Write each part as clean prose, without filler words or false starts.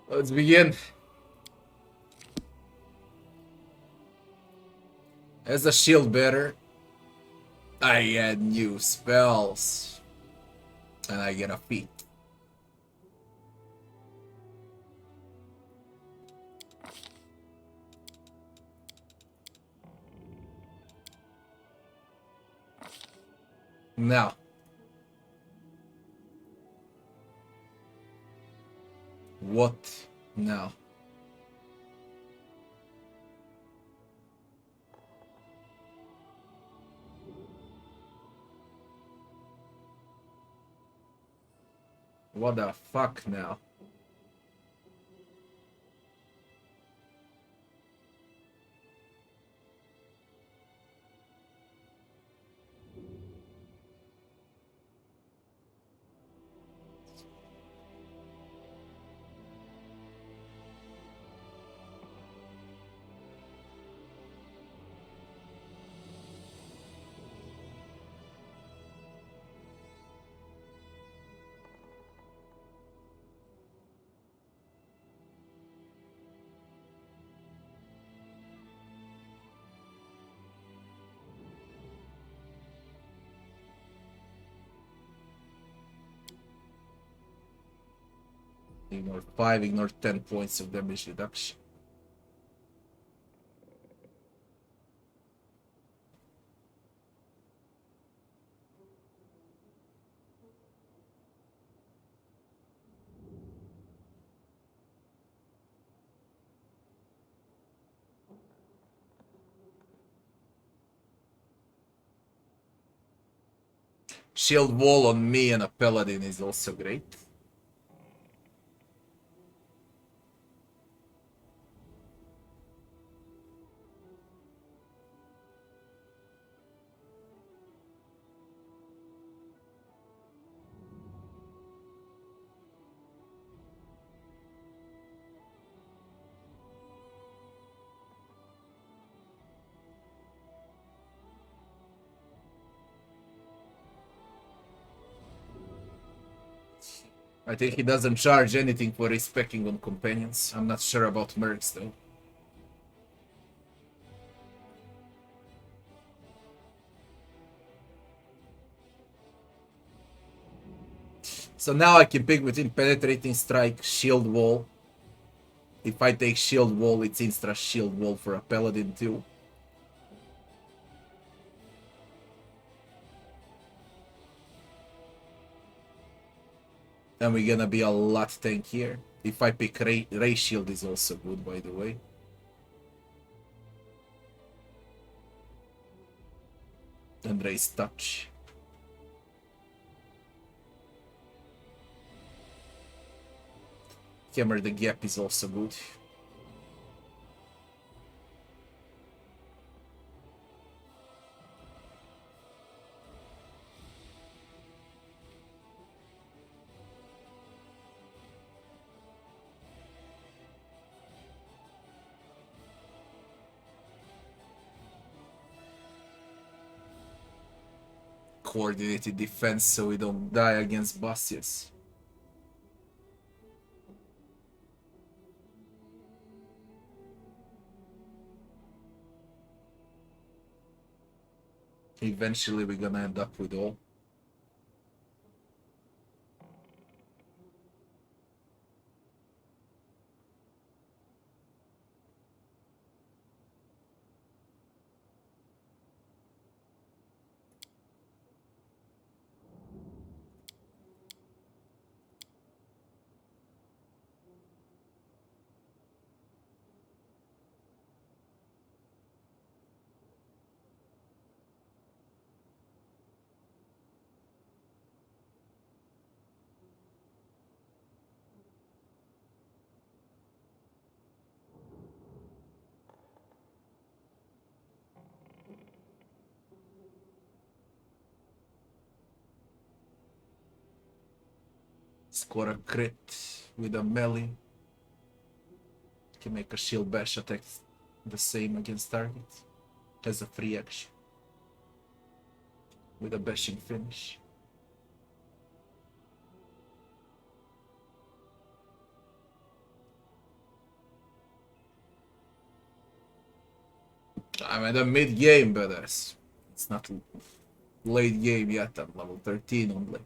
Let's begin. As a shield bearer, I add new spells. And I get a feat. Now. What now? What the fuck now? Ignore 5, ignore 10 points of damage reduction. Shield wall on me and a Paladin is also great. I think he doesn't charge anything for respecting on companions. I'm not sure about mercs though. So now I can pick between penetrating strike, shield wall. If I take shield wall, it's instra shield wall for a Paladin too. And we're gonna be a lot tankier. If I pick Ray Shield is also good, by the way. And Ray's Touch. Hammer the Gap is also good. Coordinated defense so we don't die against bosses. Eventually we're gonna end up with all. Score a crit with a melee. Can make a shield bash attack the same against target. As a free action. With a bashing finish. I'm at the mid game, but it's not late game yet. I'm level 13 only.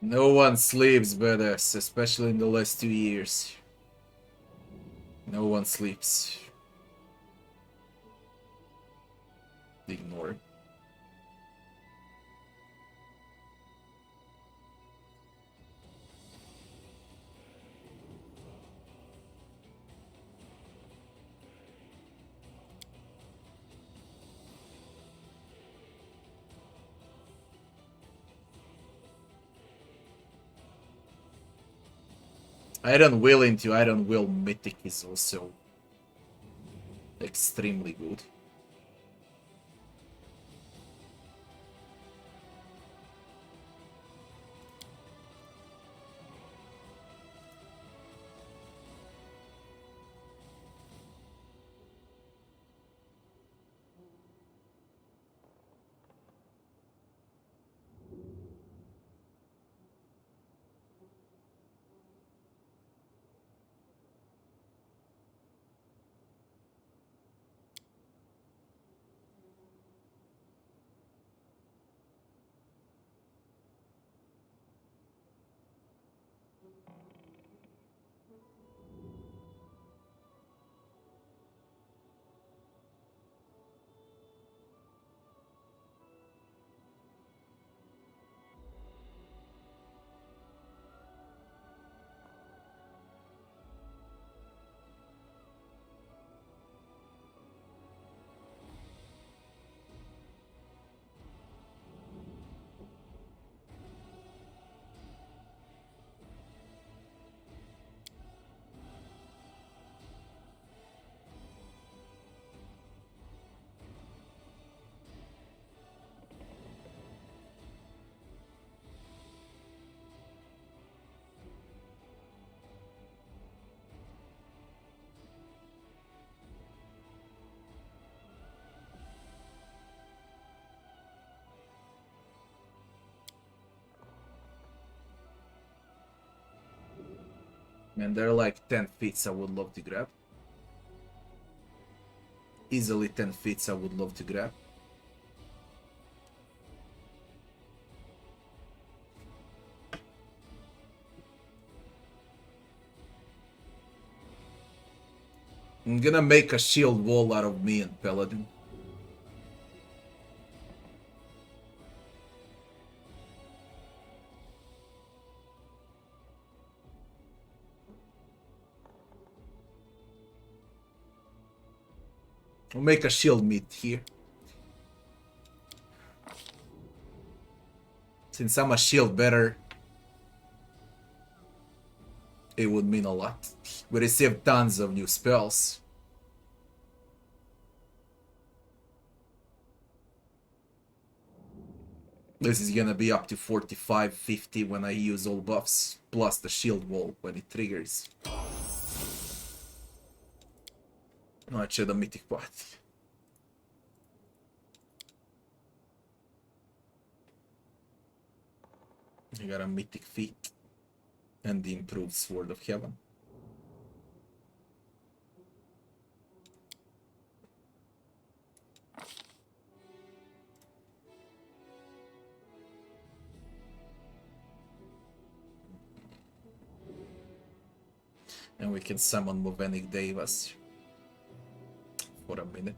No one sleeps better, especially in the last 2 years. No one sleeps. Ignore. Iron Will into Iron Will Mythic is also extremely good. Man, there are like 10 feats I would love to grab. Easily 10 feats I would love to grab. I'm gonna make a shield wall out of me and Paladin. I'll make a shield meet here. Since I'm a shield better, it would mean a lot. We received tons of new spells. This is gonna be up to 45, 50 when I use all buffs, plus the shield wall when it triggers. Znači da Mythic Path. I got a Mythic Feat and the improved Sword of Heaven. And we can summon Movenic Devas for a minute.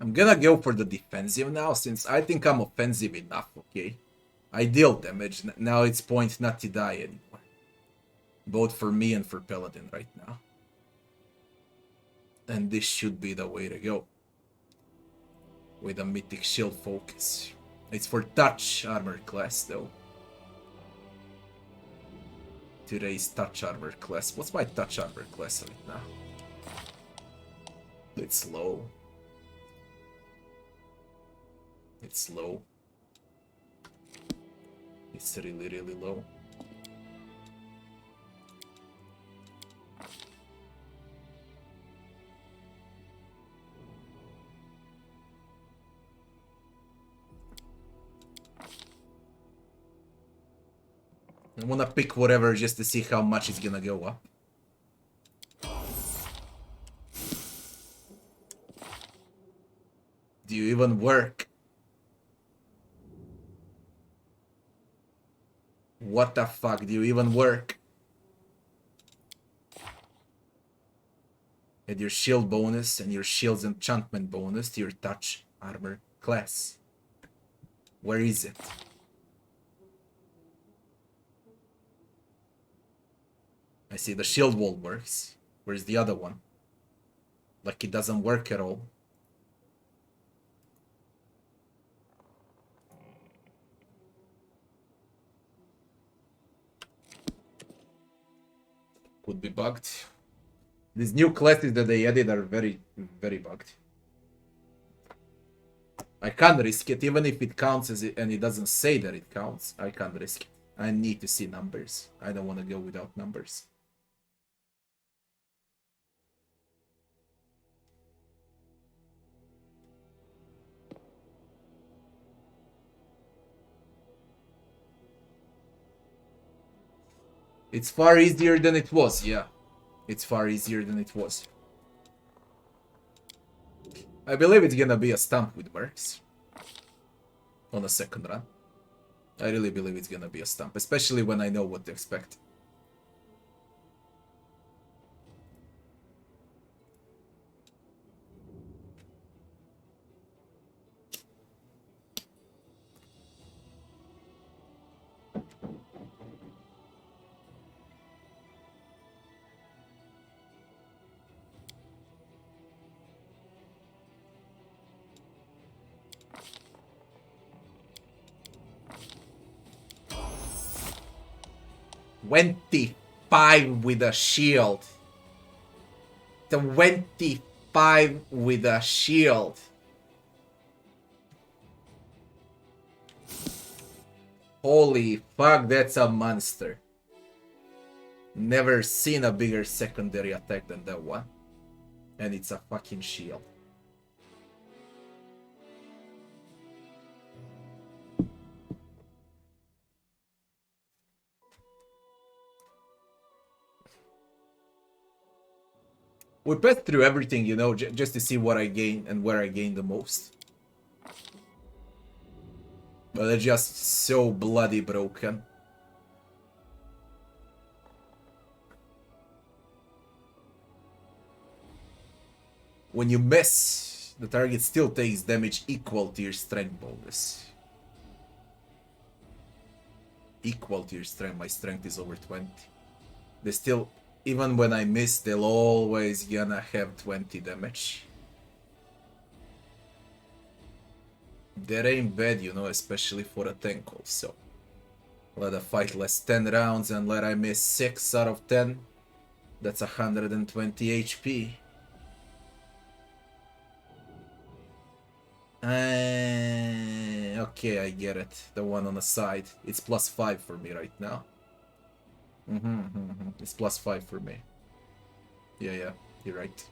I'm gonna go for the defensive now, since I think I'm offensive enough, okay? I deal damage, now it's point not to die anymore. Both for me and for Paladin right now. And this should be the way to go. With a Mythic Shield focus. It's for touch armor class though. To raise touch armor class. What's my touch armor class right now? It's low. It's low. It's really, really low. I wanna pick whatever just to see how much it's gonna go up. Do you even work? What the fuck? Do you even work? Add your shield bonus and your shield's enchantment bonus to your touch armor class. Where is it? I see the shield wall works. Where's the other one? Like it doesn't work at all. Could be bugged. These new classes that they added are very, very bugged. I can't risk it, even if it counts as it, and it doesn't say that it counts. I can't risk it. I need to see numbers. I don't want to go without numbers. It's far easier than it was, yeah. It's far easier than it was. I believe it's gonna be a stomp with mercs. On a second run. I really believe it's gonna be a stomp, especially when I know what to expect. $25 with a shield. 25 with a shield. Holy fuck, that's a monster. Never seen a bigger secondary attack than that one. And it's a fucking shield. We passed through everything, you know, just to see what I gain and where I gain the most. But they're just so bloody broken. When you miss, the target still takes damage equal to your strength bonus. Equal to your strength. My strength is over 20. They still, even when I miss, they'll always gonna have 20 damage. That ain't bad, you know, especially for a tank also. Let a fight last 10 rounds and let I miss 6 out of 10. That's 120 HP. Okay, I get it. The one on the side. It's +5 for me right now. It's +5 for me. Yeah, you're right.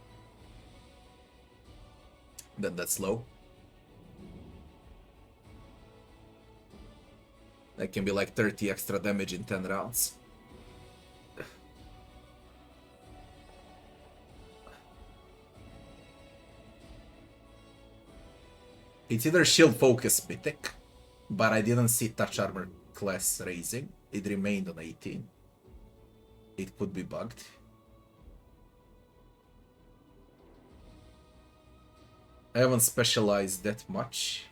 Then that's low. That can be like 30 extra damage in 10 rounds. It's either shield focus mythic, but I didn't see touch armor class raising. It remained on 18. It could be bugged. I haven't specialized that much.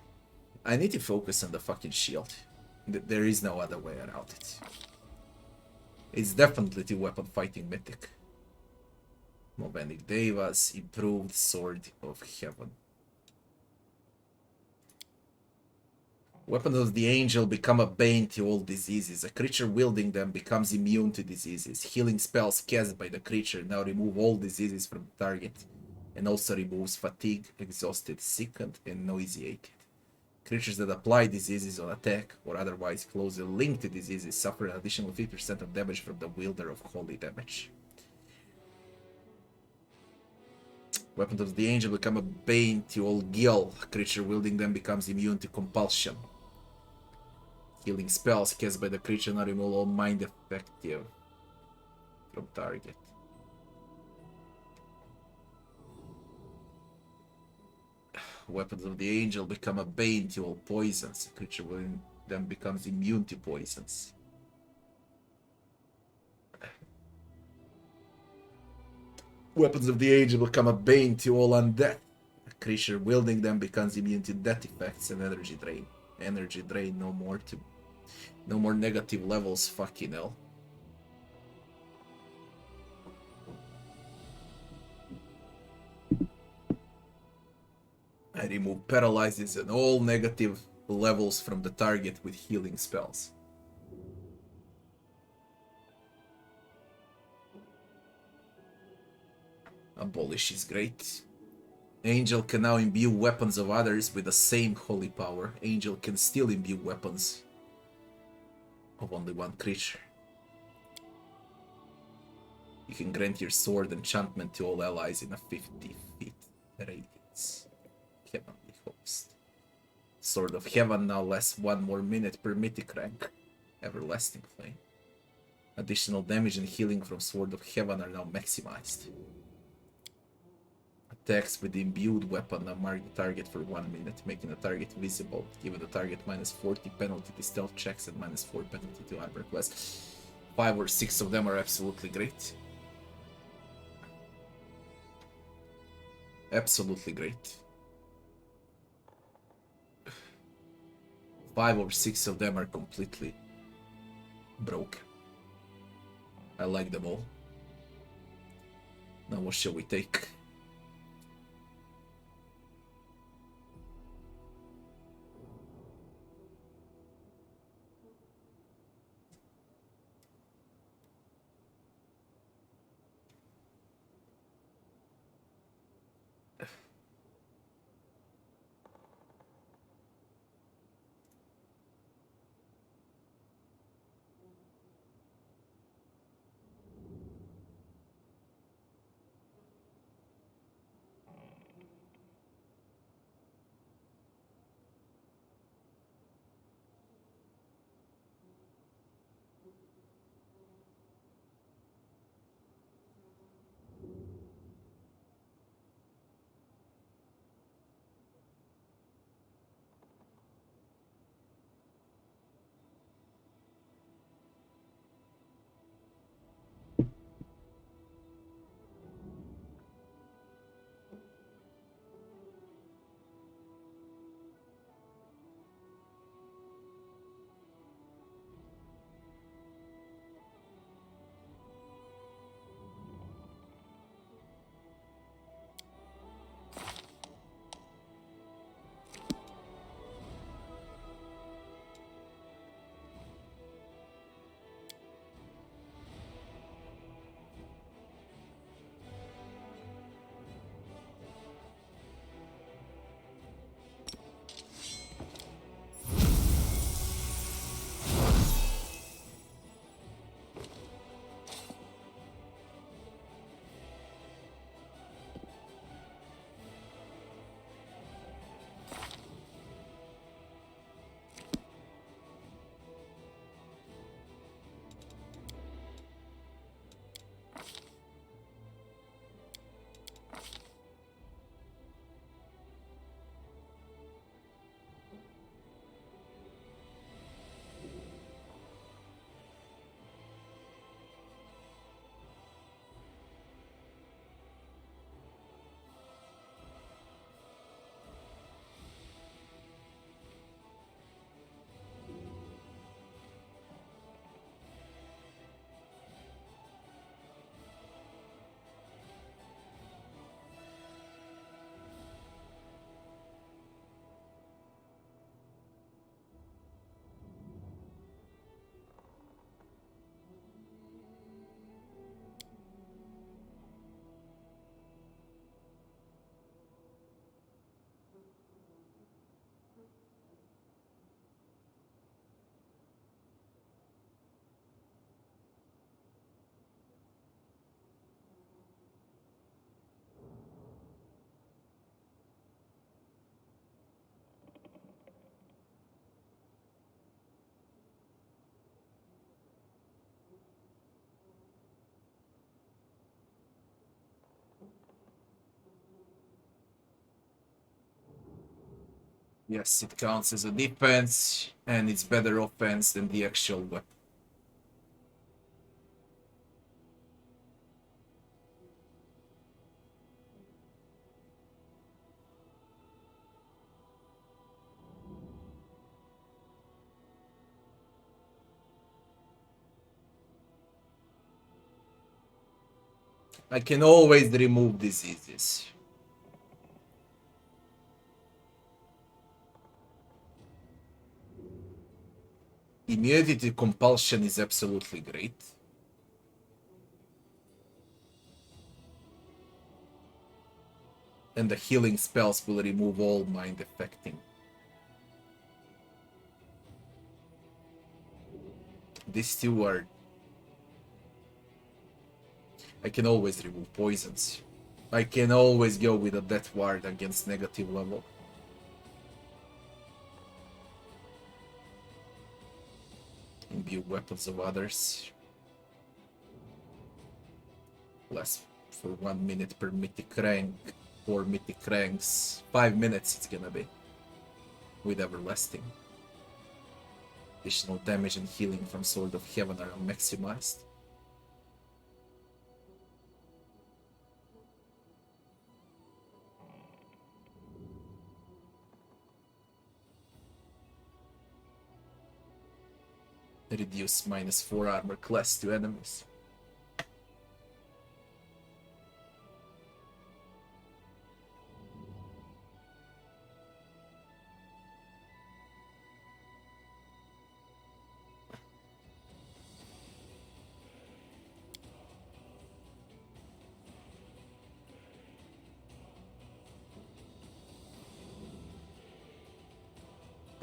I need to focus on the fucking shield. There is no other way around it. It's definitely the weapon fighting mythic. Movenic Devas, improved Sword of Heaven. Weapons of the Angel become a bane to all diseases. A creature wielding them becomes immune to diseases. Healing spells cast by the creature now remove all diseases from the target, and also removes fatigue, exhausted, sickened, and nauseated. Creatures that apply diseases on attack or otherwise closely linked to diseases suffer an additional 50% of damage from the wielder of holy damage. Weapons of the Angel become a bane to all Gil. A creature wielding them becomes immune to compulsion. Healing spells cast by the creature now remove all mind effective from target. Weapons of the Angel become a bane to all poisons. A creature wielding them becomes immune to poisons. Weapons of the Angel become a bane to all undead. A creature wielding them becomes immune to death effects and energy drain. Energy drain, no more negative levels, fucking hell. I remove paralyzes and all negative levels from the target with healing spells. Abolish is great. Angel can now imbue weapons of others with the same holy power. Angel can still imbue weapons of only one creature. You can grant your sword enchantment to all allies in a 50 feet radius. Heavenly Host. Sword of Heaven now lasts 1 more minute per mythic rank. Everlasting Flame. Additional damage and healing from Sword of Heaven are now maximized. Attacks with the imbued weapon now mark the target for 1 minute, making the target visible, giving the target minus 40 penalty to stealth checks and minus 4 penalty to armor class. 5 or 6 of them are absolutely great. Absolutely great. 5 or 6 of them are completely broken. I like them all. Now what shall we take? Yes, it counts as a defense, and it's better offense than the actual weapon. I can always remove diseases. Immunity to compulsion is absolutely great. And the healing spells will remove all mind affecting. These two are... I can always remove poisons. I can always go with a death ward against negative level. Imbue weapons of others. Less for 1 minute per mythic rank. 4 mythic ranks. 5 minutes it's gonna be. With everlasting. Additional damage and healing from Sword of Heaven are maximized. Reduce -4 armor class to enemies.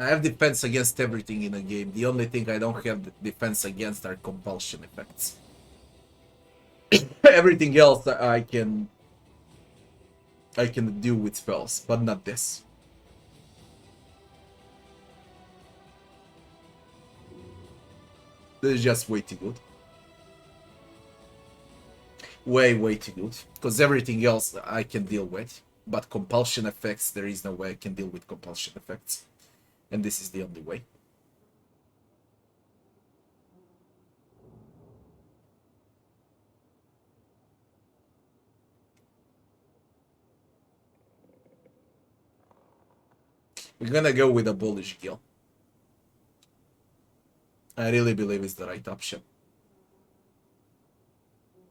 I have defense against everything in the game. The only thing I don't have defense against are compulsion effects. Everything else I can do with spells, but not this. This is just way too good. Way too good. Because everything else I can deal with. But compulsion effects, there is no way I can deal with compulsion effects. And this is the only way. We're gonna go with a bullish Gil. I really believe it's the right option.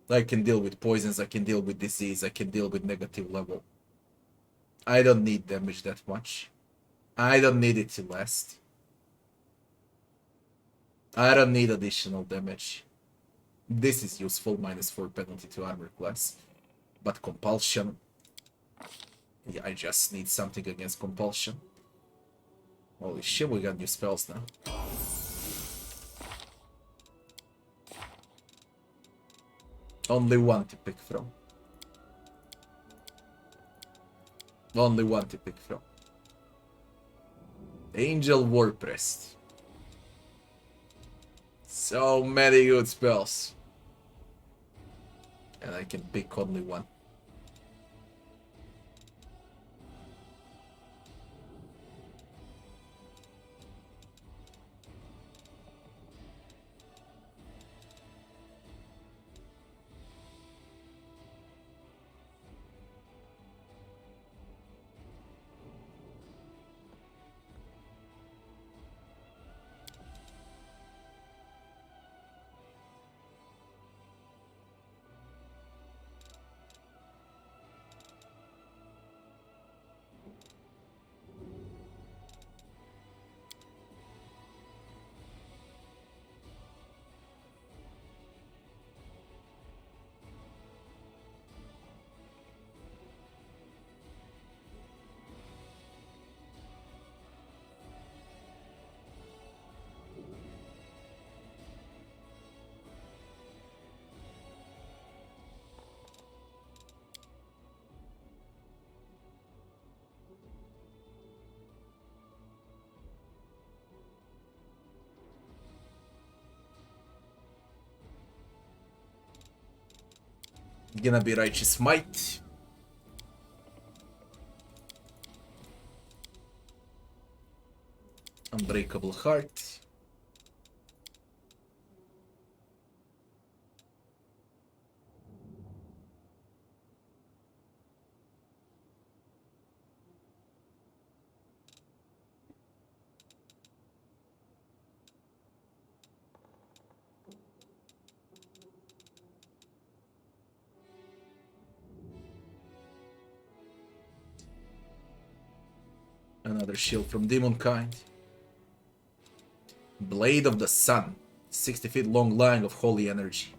I can deal with poisons, I can deal with disease, I can deal with negative level. I don't need damage that much. I don't need it to last. I don't need additional damage. This is useful, -4 penalty to armor class. But compulsion... Yeah, I just need something against compulsion. Holy shit, we got new spells now. Only one to pick from. Only one to pick from. Angel Warprest. So many good spells. And I can pick only one. Gonna be Righteous Might. Unbreakable Heart. Another shield from Demonkind. Blade of the Sun. 60 feet long line of holy energy.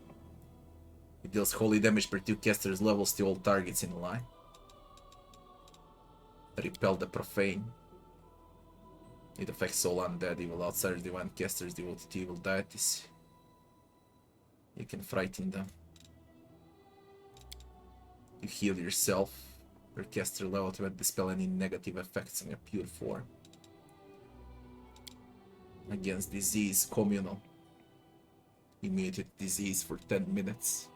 It deals holy damage per 2 casters levels to all targets in the line. Repel the Profane. It affects all undead, evil outsiders, divine casters, devoted to evil deities. You can frighten them. You heal yourself. Your caster level to dispel any negative effects on your pure form. Against disease, communal. Immunity to disease for 10 minutes.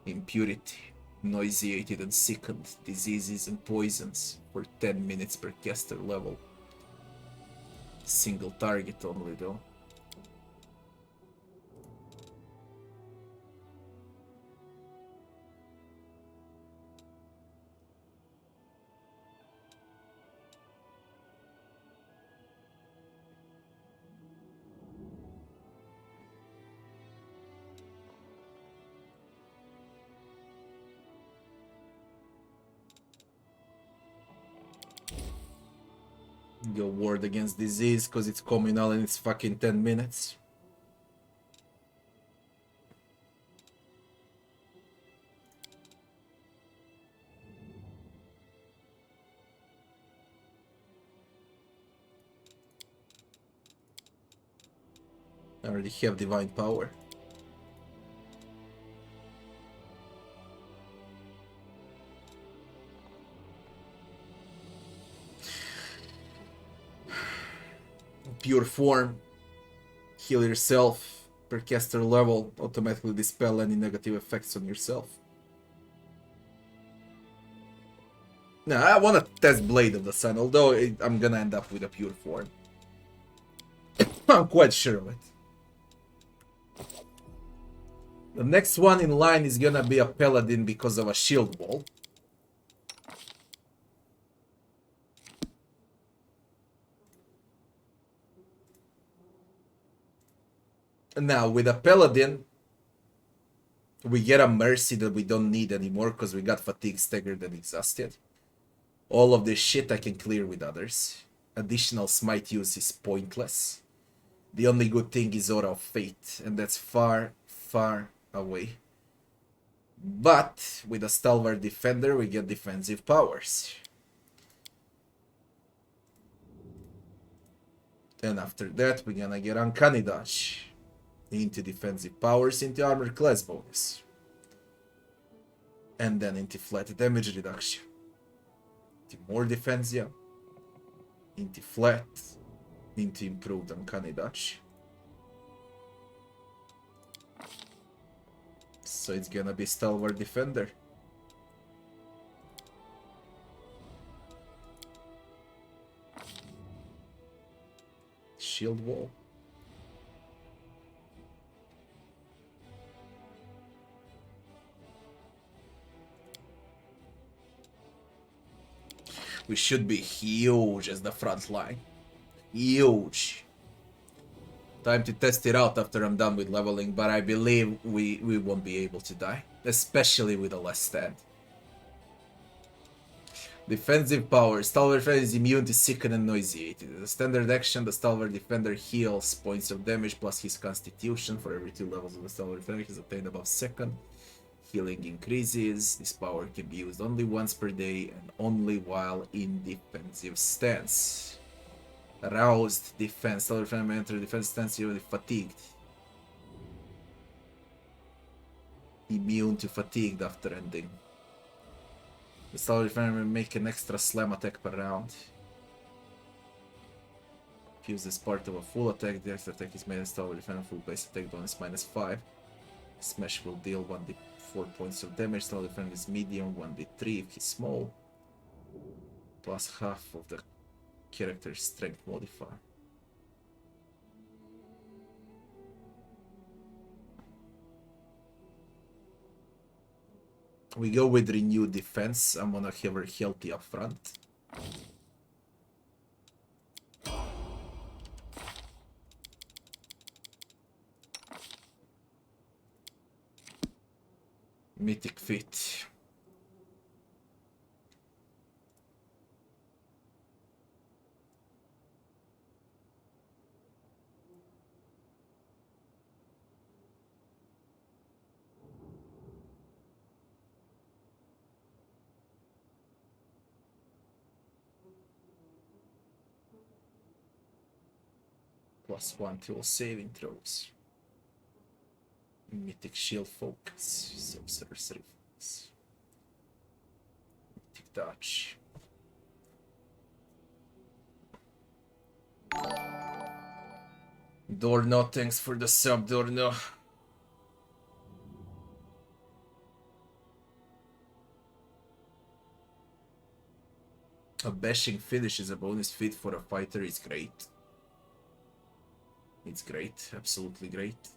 Impurity, nauseated and sickened, diseases and poisons for 10 minutes per caster level. Single target only though. Go ward against disease because it's communal and it's fucking 10 minutes. I already have divine power. Pure form. Heal yourself per caster level. Automatically dispel any negative effects on yourself. Now I want to test Blade of the Sun, although I'm gonna end up with a pure form. I'm quite sure of it. The next one in line is gonna be a Paladin because of a shield wall. Now, with a Paladin, we get a Mercy that we don't need anymore because we got Fatigue, Staggered, and Exhausted. All of this shit I can clear with others. Additional Smite use is pointless. The only good thing is Aura of Fate, and that's far, far away. But with a Stalwart Defender, we get defensive powers. And after that, we're gonna get Uncanny Dodge. Into defensive powers, into armor class bonus. And then into flat damage reduction. Into more defense, yeah. Into flat. Into improved Uncanny Dodge. So it's gonna be Stalwart Defender. Shield wall. We should be huge as the front line. Huge. Time to test it out after I'm done with leveling, but I believe we won't be able to die. Especially with a less stand. Defensive power. Stalwart Defender is immune to Sicken and Nauseated. As a standard action, the Stalwart Defender heals points of damage plus his Constitution for every 2 levels of the Stalwart Defender he's obtained above second. Healing increases. This power can be used only once per day and only while in defensive stance. Aroused defense. Stalwart Defender enter defense stance already fatigued. Immune to fatigued after ending. The Stalwart Defender may make an extra slam attack per round. If used as part of a full attack, the extra attack is made as Stalwart Defender full base attack bonus -5. Smash will deal 1d4 points of damage. Stalwart Defender is medium, 1d3 if he's small. Plus half of the Character strength modifier. We go with renewed defense. I'm gonna have her healthy up front. Mythic Fit. +1 to all saving throws. Mythic Shield Focus. Sorcerer's Reflex. Mythic Touch. Dorno, thanks for the sub, Dorno. A bashing finish is a bonus feat for a fighter is great. It's great, absolutely great.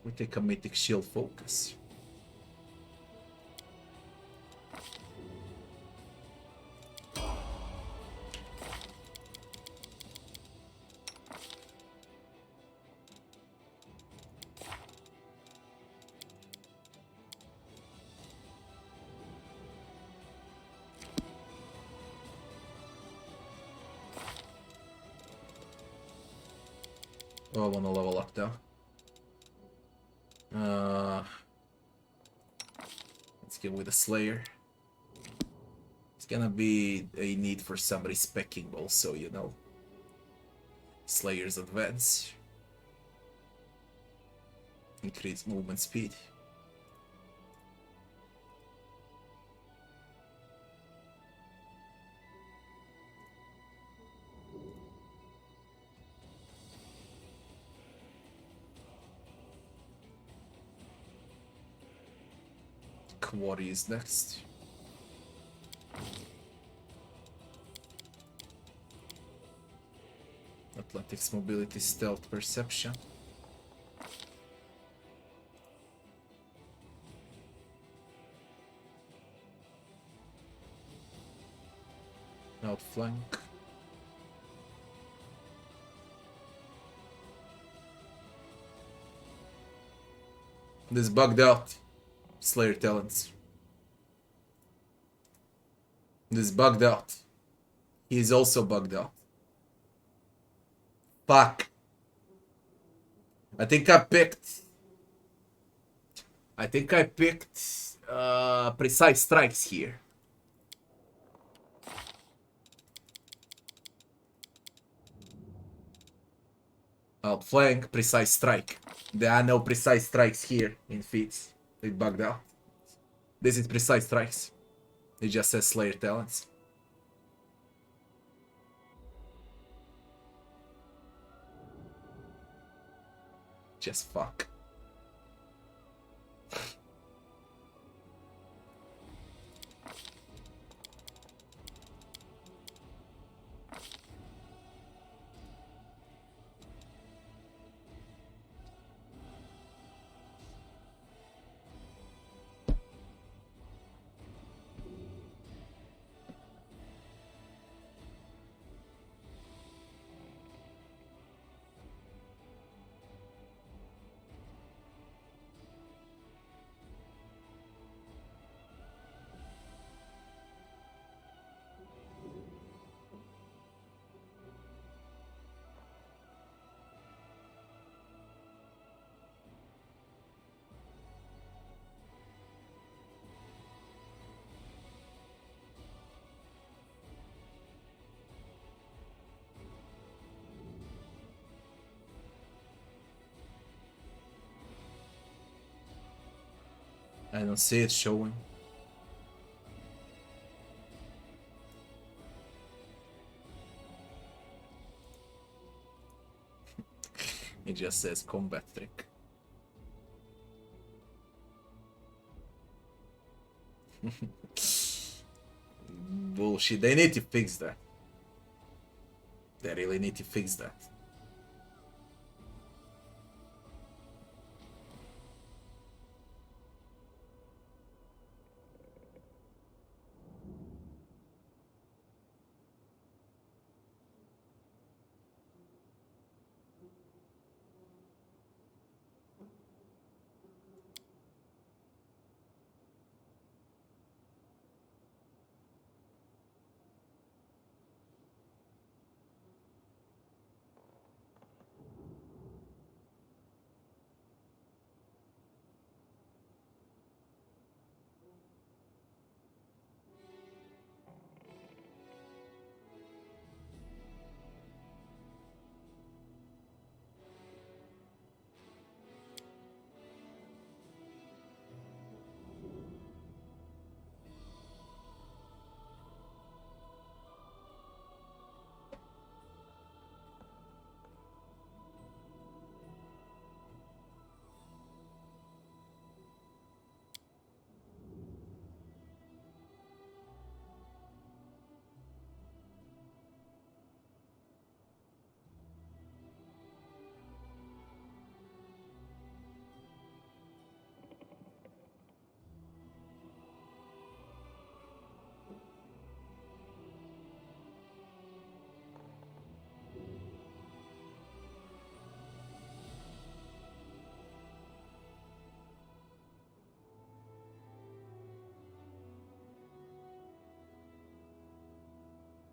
We take a Mythic Shield Focus. Oh, I wanna level up though. Let's go with a Slayer. It's gonna be a need for somebody specking also, you know. Slayer's advance. Increase movement speed. Quarry is next. Athletics, mobility, stealth, perception. Outflank. This bugged out. Slayer talents. This bugged out. He is also bugged out. Fuck. I think I picked precise strikes here. Outflank, precise strike. There are no precise strikes here in feats. It bugged out. This is precise strikes. It just says Slayer talents. Just fuck. I don't see it showing. It just says combat trick. Bullshit. They need to fix that. They really need to fix that.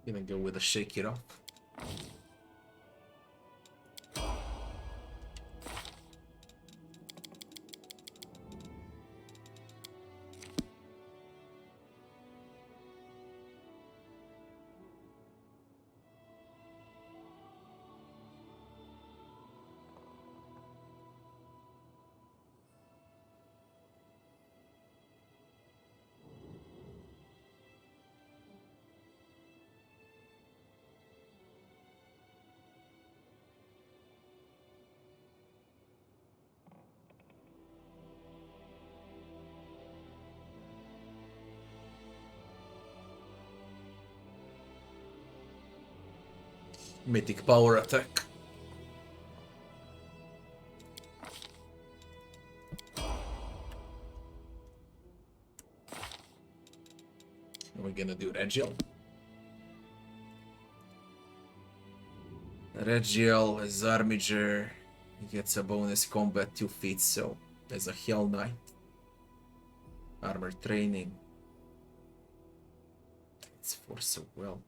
Gonna go with a shake it off. Mythic power attack. We're gonna do Regiel. Regiel as Armiger. He gets a bonus combat 2 feet, so as a Hell Knight. Armor training. It's for so well.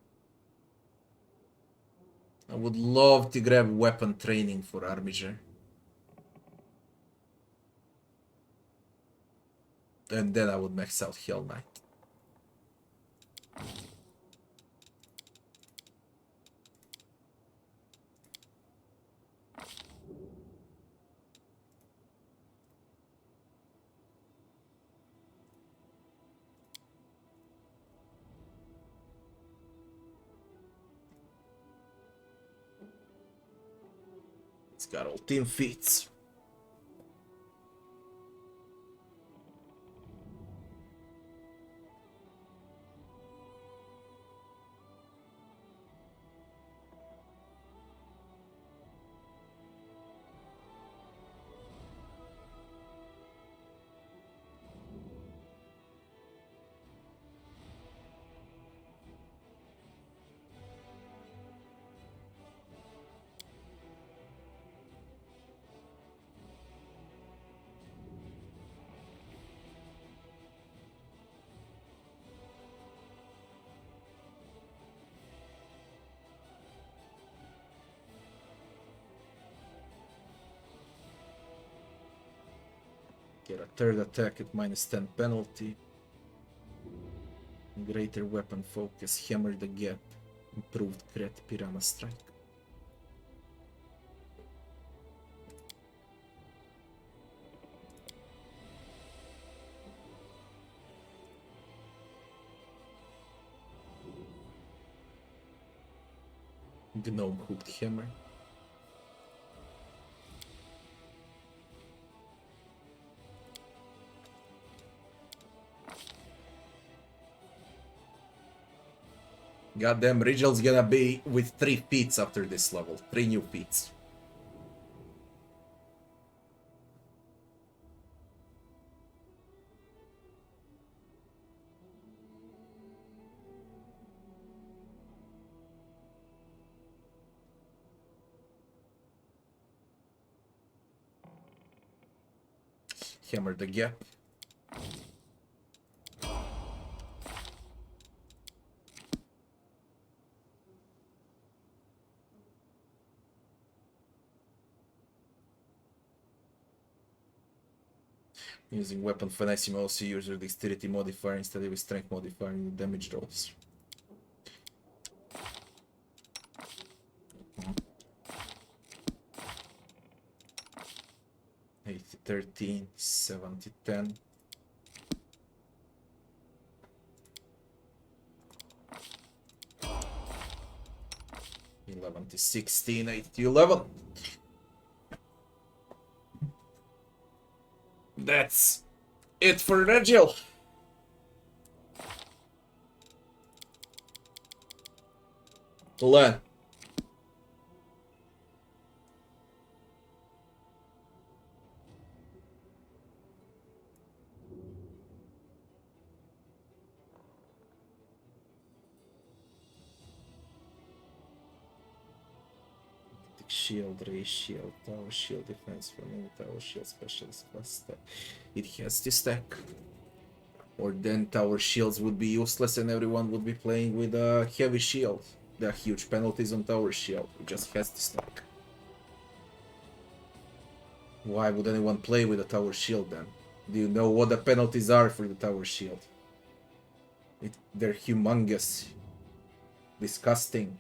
I would love to grab weapon training for Armiger. And then I would max out Hell Knight. It's got all team feats. Get a third attack at -10 penalty. Greater weapon focus, hammer the gap. Improved crit, piranha strike. Gnome hooked hammer. Goddamn, Rigel's gonna be with 3 feats after this level. 3 new feats. Hammer the gap. Using weapon finesse, you also use your dexterity modifier instead of a strength modifier in damage rolls. Mm-hmm. 80, 13, 70, 10. 11 to 16, 8 to 11. That's it for Regil. Len. Shield, raise shield, tower shield, defense for me, tower shield, specialist class stack. It has to stack. Or then tower shields would be useless and everyone would be playing with a heavy shield. There are huge penalties on tower shield. It just has to stack. Why would anyone play with a tower shield then? Do you know what the penalties are for the tower shield? They're humongous. Disgusting.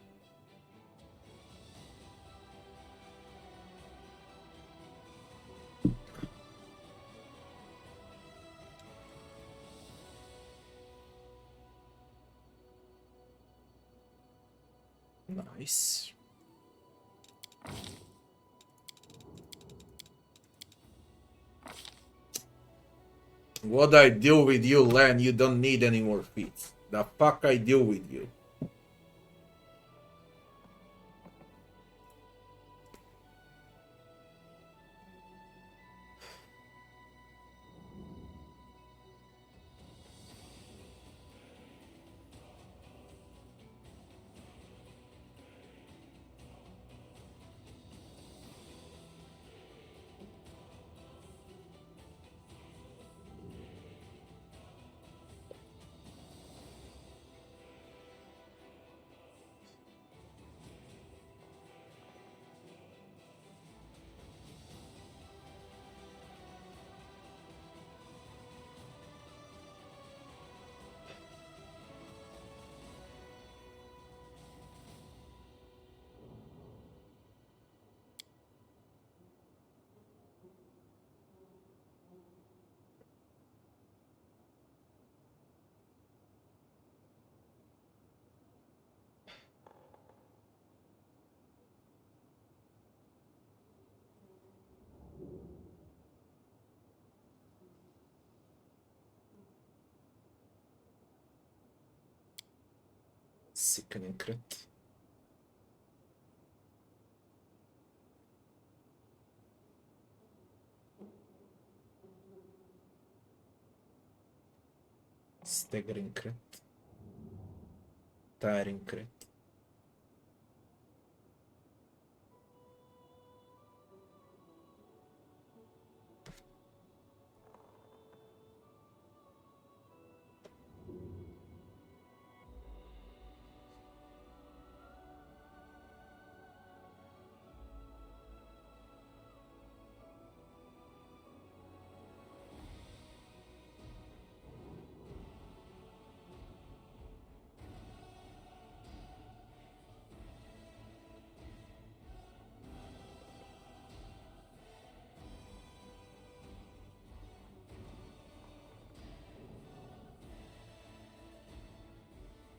Nice. What I do with you, Len, you don't need any more feats. The fuck I do with you? Sickening crit. Staggering crit. Tiring crit.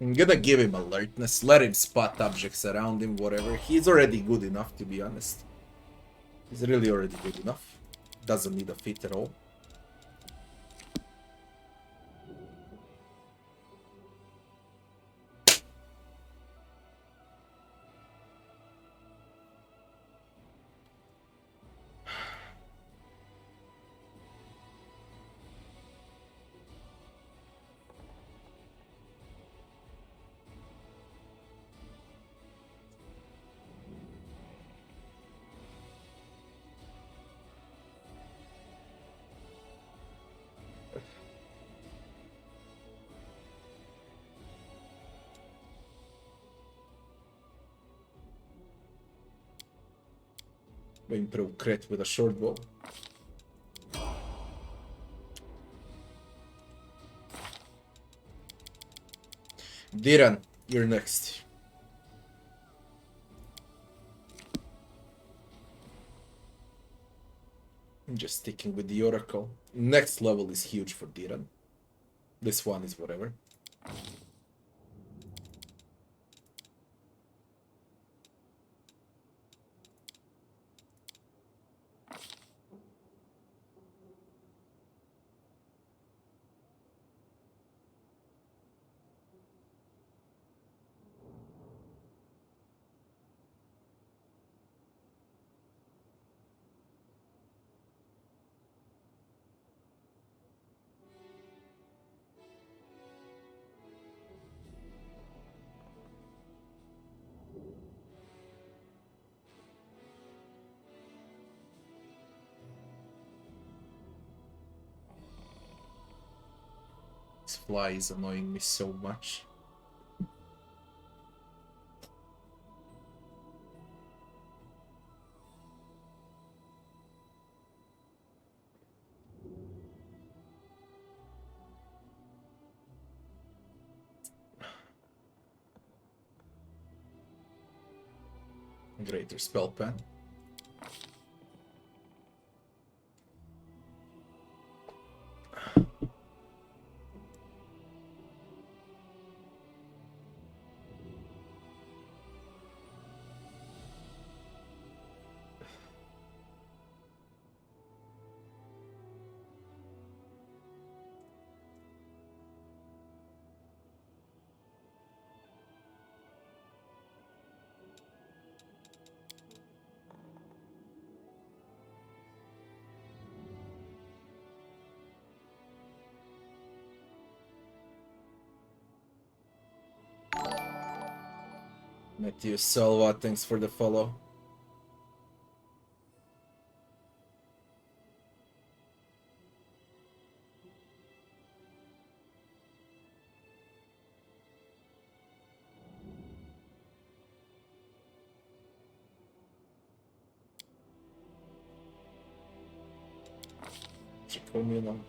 I'm gonna give him alertness, let him spot objects around him, whatever. He's already good enough, to be honest. He's really already good enough. Doesn't need a feat at all. Improve crit with a short bow. Diran, you're next. I'm just sticking with the Oracle. Next level is huge for Diran. This one is whatever. This fly is annoying me so much. Greater spell pen. Matthew Salva, thanks for the follow. Przypominam.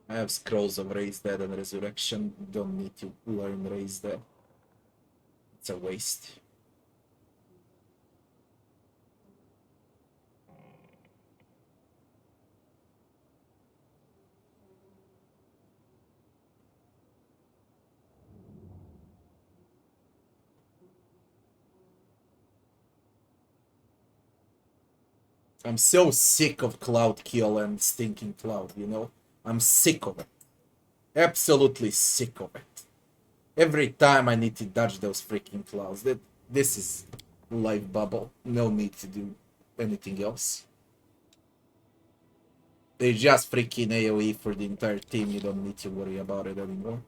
I have scrolls of Raise Dead and Resurrection. Don't need to learn Raise Dead. It's a waste. I'm so sick of Cloud Kill and Stinking Cloud, you know? I'm sick of it. Absolutely sick of it. Every time I need to dodge those freaking clouds. This is life bubble. No need to do anything else. They just freaking AoE for the entire team. You don't need to worry about it anymore.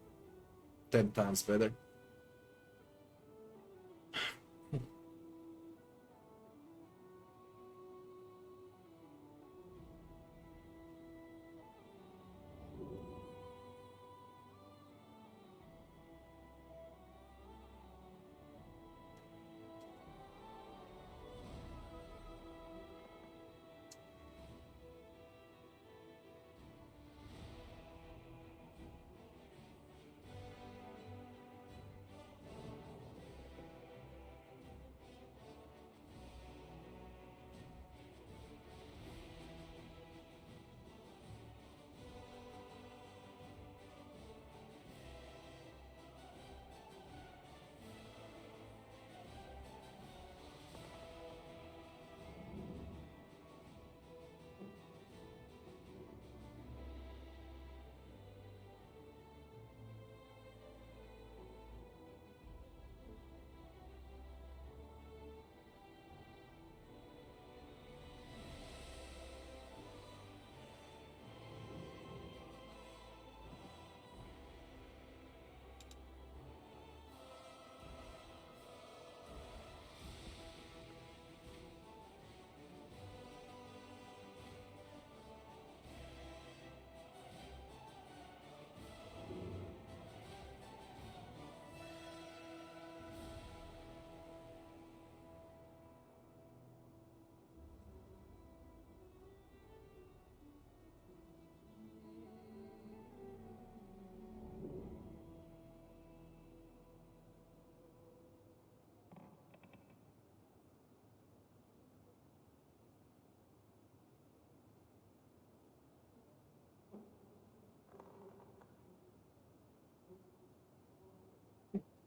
10 times better.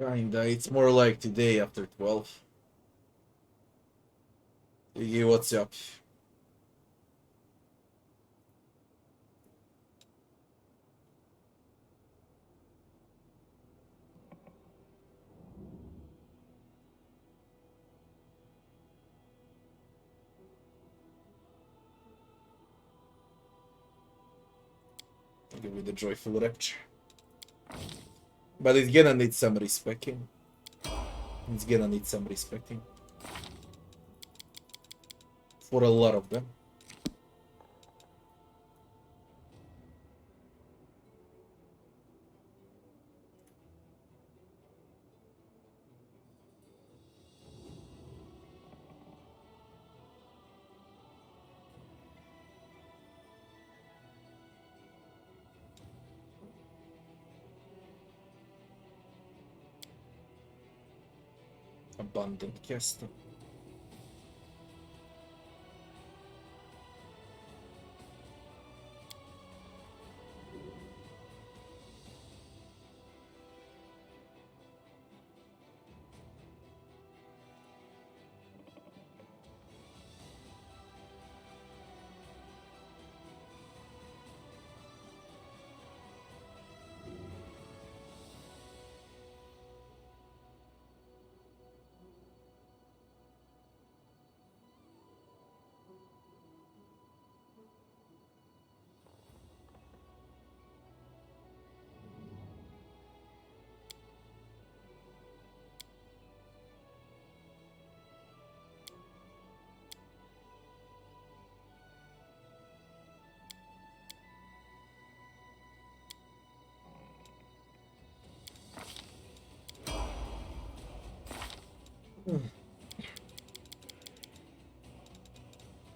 Kinda, it's more like today after 12. Iggy, what's up? Give me the joyful rapture. But it's gonna need some respecting. It's gonna need some respecting. For a lot of them. Abundant caster.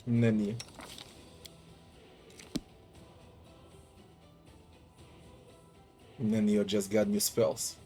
Nani. Nani just got new spells.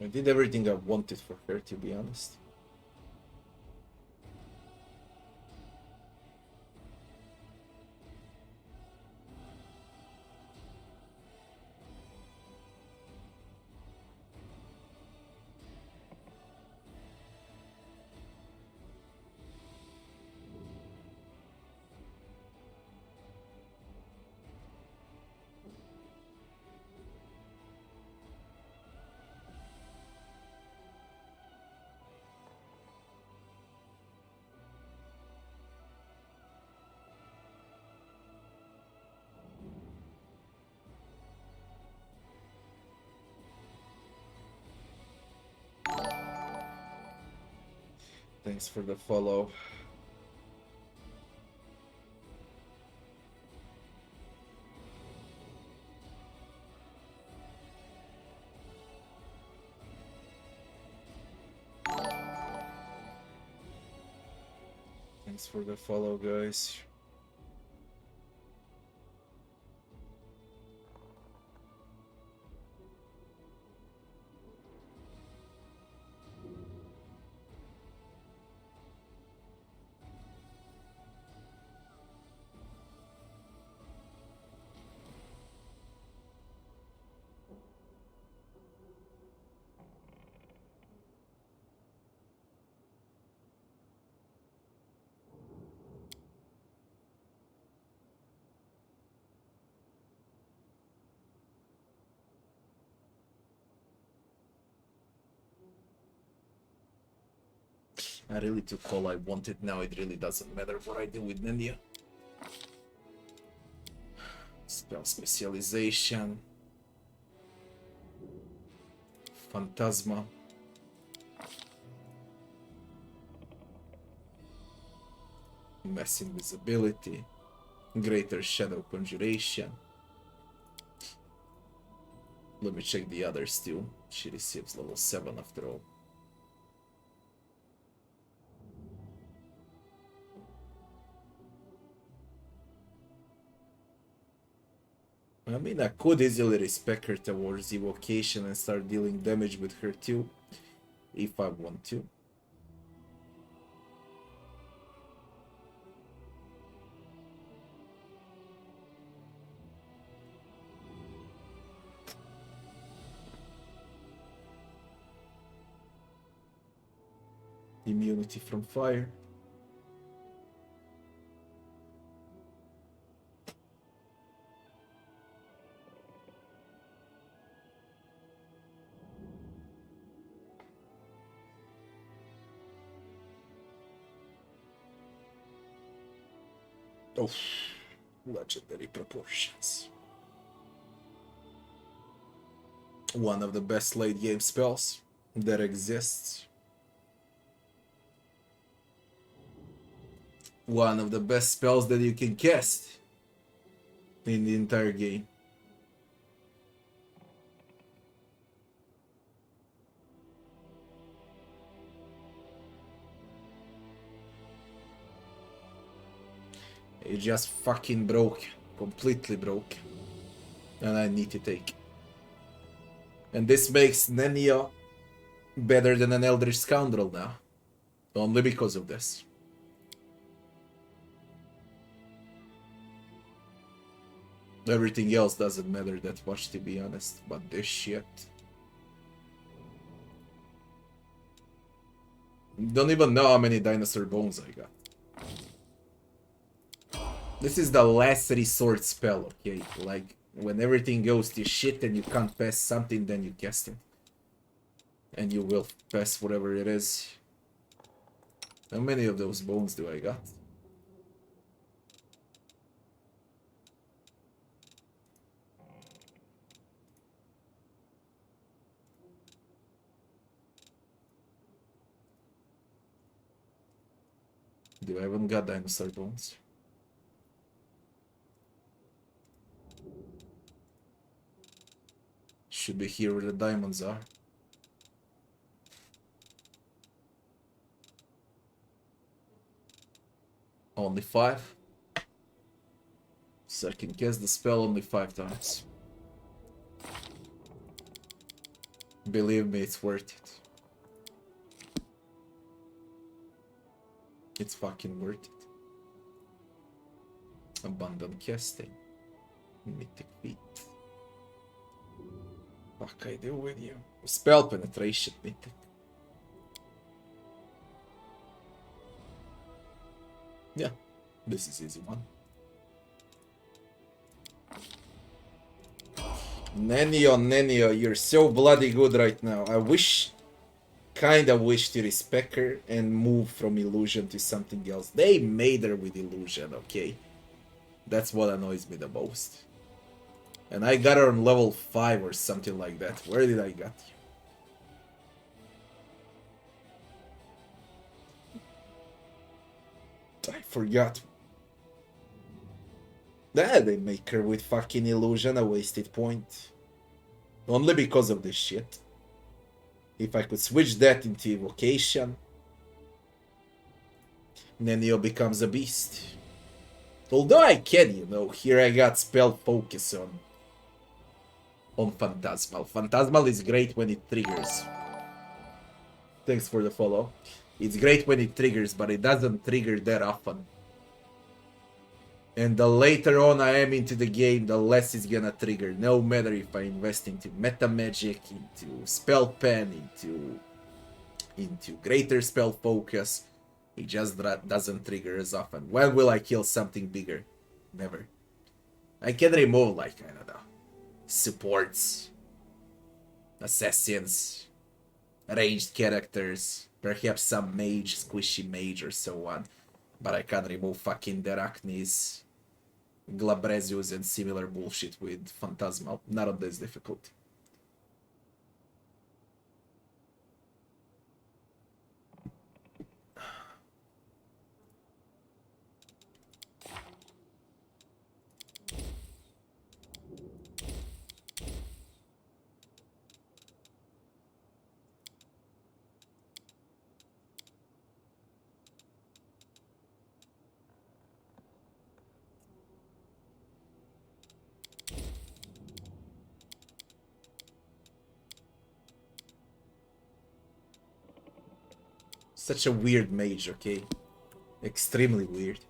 I did everything I wanted for her, to be honest. Thanks for the follow. Thanks for the follow, guys. I really took all I wanted now, it really doesn't matter what I do with Nenia. Spell specialization. Phantasma. Mass invisibility. Greater shadow conjuration. Let me check the others too. She receives level 7 after all. I mean, I could easily respec her towards evocation and start dealing damage with her too, if I want to. Immunity from fire. Oh, legendary proportions. One of the best late game spells that exists. One of the best spells that you can cast in the entire game. It just fucking broke. Completely broke. And I need to take. And this makes Nenia better than an Eldritch Scoundrel now. Only because of this. Everything else doesn't matter that much, to be honest, but this shit. Don't even know how many dinosaur bones I got. This is the last resort spell, okay? Like, when everything goes to shit and you can't pass something, then you cast it. And you will pass whatever it is. How many of those bones do I got? Do I even got dinosaur bones? Should be here where the diamonds are. Only 5? So I can cast the spell only 5 times. Believe me, it's worth it. It's fucking worth it. Abundant casting. Mythic feat. Fuck I do with you? Spell penetration, Mythic. Yeah, this is easy one. Nenio, you're so bloody good right now. I kinda wish to respec her and move from illusion to something else. They made her with illusion, okay? That's what annoys me the most. And I got her on level 5 or something like that. Where did I get you? I forgot. They make her with fucking illusion a wasted point. Only because of this shit. If I could switch that into evocation, Nenio becomes a beast. Although I can, you know, here I got spell focus on Phantasmal. Phantasmal is great when it triggers. Thanks for the follow. It's great when it triggers, but it doesn't trigger that often. And the later on I am into the game, the less it's gonna trigger. No matter if I invest into meta magic, into spell pen, into greater spell focus, it just doesn't trigger as often. When will I kill something bigger? Never. I can remove, like, I don't know, supports, assassins, ranged characters, Perhaps some mage, squishy mage or so on. But I can't remove fucking Derachnes, Glabrezius and similar bullshit with Phantasmal. Not on this difficulty. Such a weird mage, okay? Extremely weird.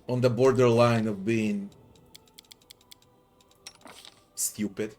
On the borderline of being stupid.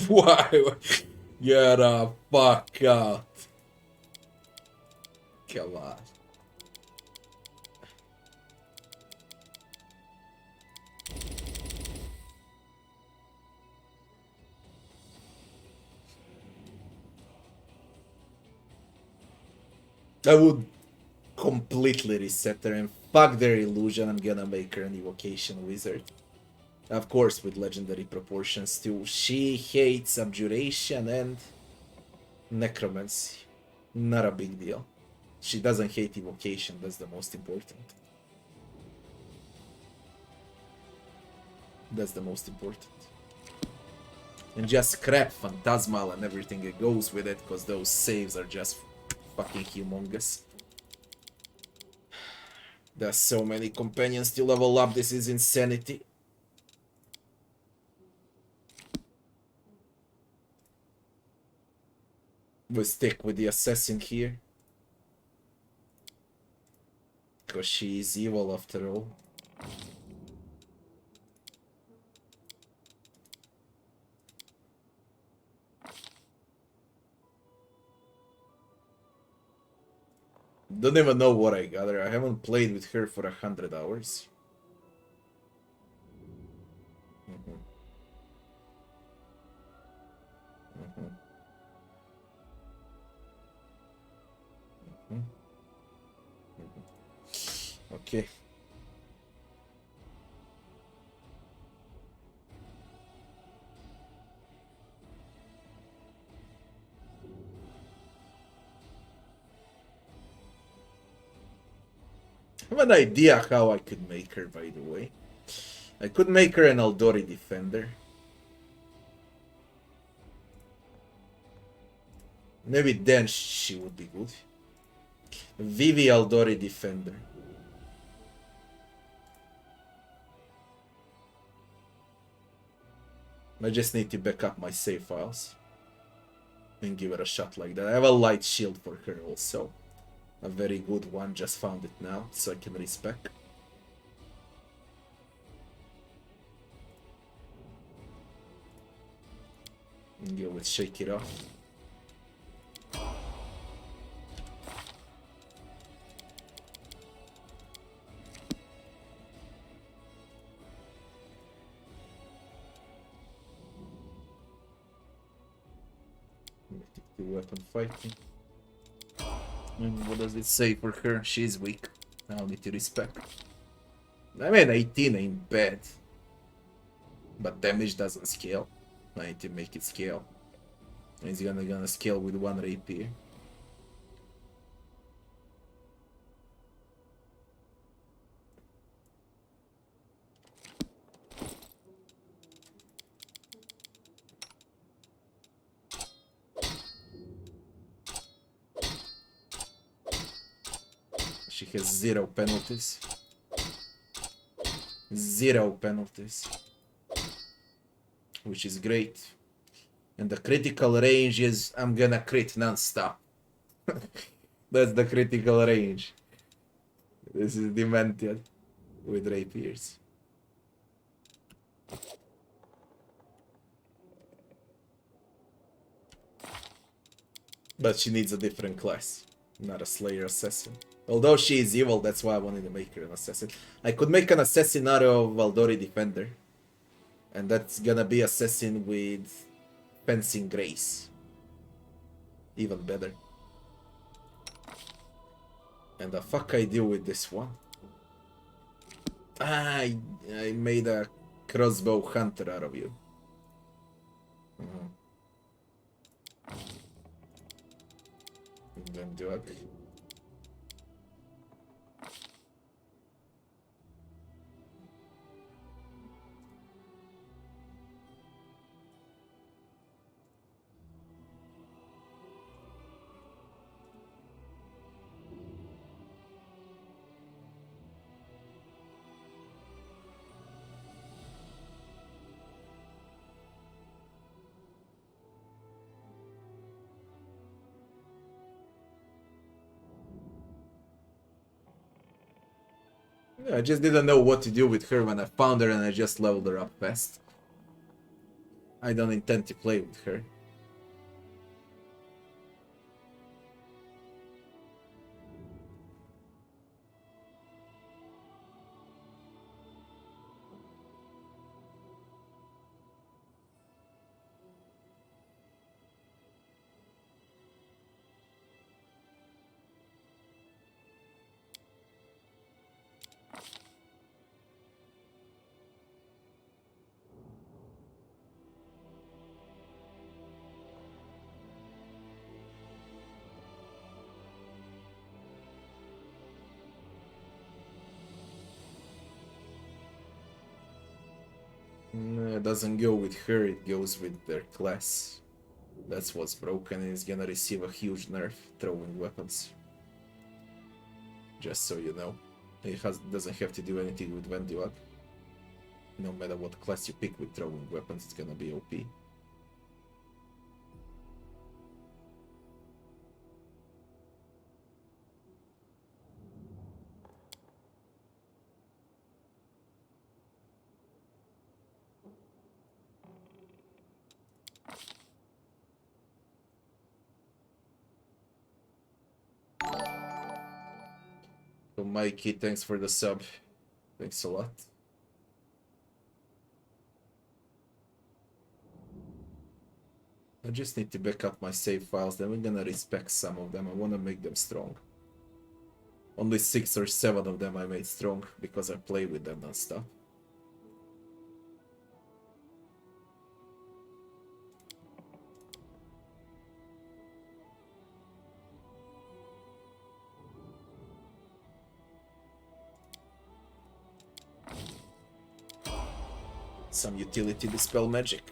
Why? Get the fuck out. Come on. I would completely reset her and fuck their illusion. I'm gonna make her an evocation wizard. Of course, with legendary proportions too. She hates abjuration and necromancy. Not a big deal. She doesn't hate evocation, that's the most important. That's the most important. And just scrap Phantasmal and everything that goes with it, because those saves are just fucking humongous. There's so many companions to level up, this is insanity. We'll stick with the assassin here. Because she is evil after all. Don't even know what I got her. I haven't played with her for 100 hours. Okay. I have an idea how I could make her, by the way. I could make her an Aldori defender. Maybe then she would be good. Vivi Aldori defender. I just need to back up my save files. And give her a shot like that. I have a light shield for her also. A very good one, just found it now, so I can respec. And go with Shake It Off. Mythic weapon fighting. And what does it say for her? She's weak. I'll need to respect. I mean, 18 ain't bad. But damage doesn't scale. I need to make it scale. It's gonna scale with 1 rapier. She has 0 penalties. 0 penalties. Which is great. And the critical range is I'm gonna crit non-stop. That's the critical range. This is demented with rapiers. But she needs a different class, not a Slayer Assassin. Although she is evil, that's why I wanted to make her an assassin. I could make an assassin out of Valdori Defender. And that's gonna be assassin with Fencing Grace. Even better. And the fuck I do with this one? I made a crossbow hunter out of you. And then do it. Yeah, I just didn't know what to do with her when I found her and I just leveled her up fast. I don't intend to play with her. No, it doesn't go with her, it goes with their class. That's what's broken, and it's gonna receive a huge nerf throwing weapons. Just so you know. It doesn't have to do anything with Venduak. No matter what class you pick with throwing weapons, it's gonna be OP. So Mikey, thanks for the sub. Thanks a lot. I just need to back up my save files, then we're gonna respec some of them. I wanna make them strong. Only 6 or 7 of them I made strong because I play with them and stuff. Some utility dispel magic.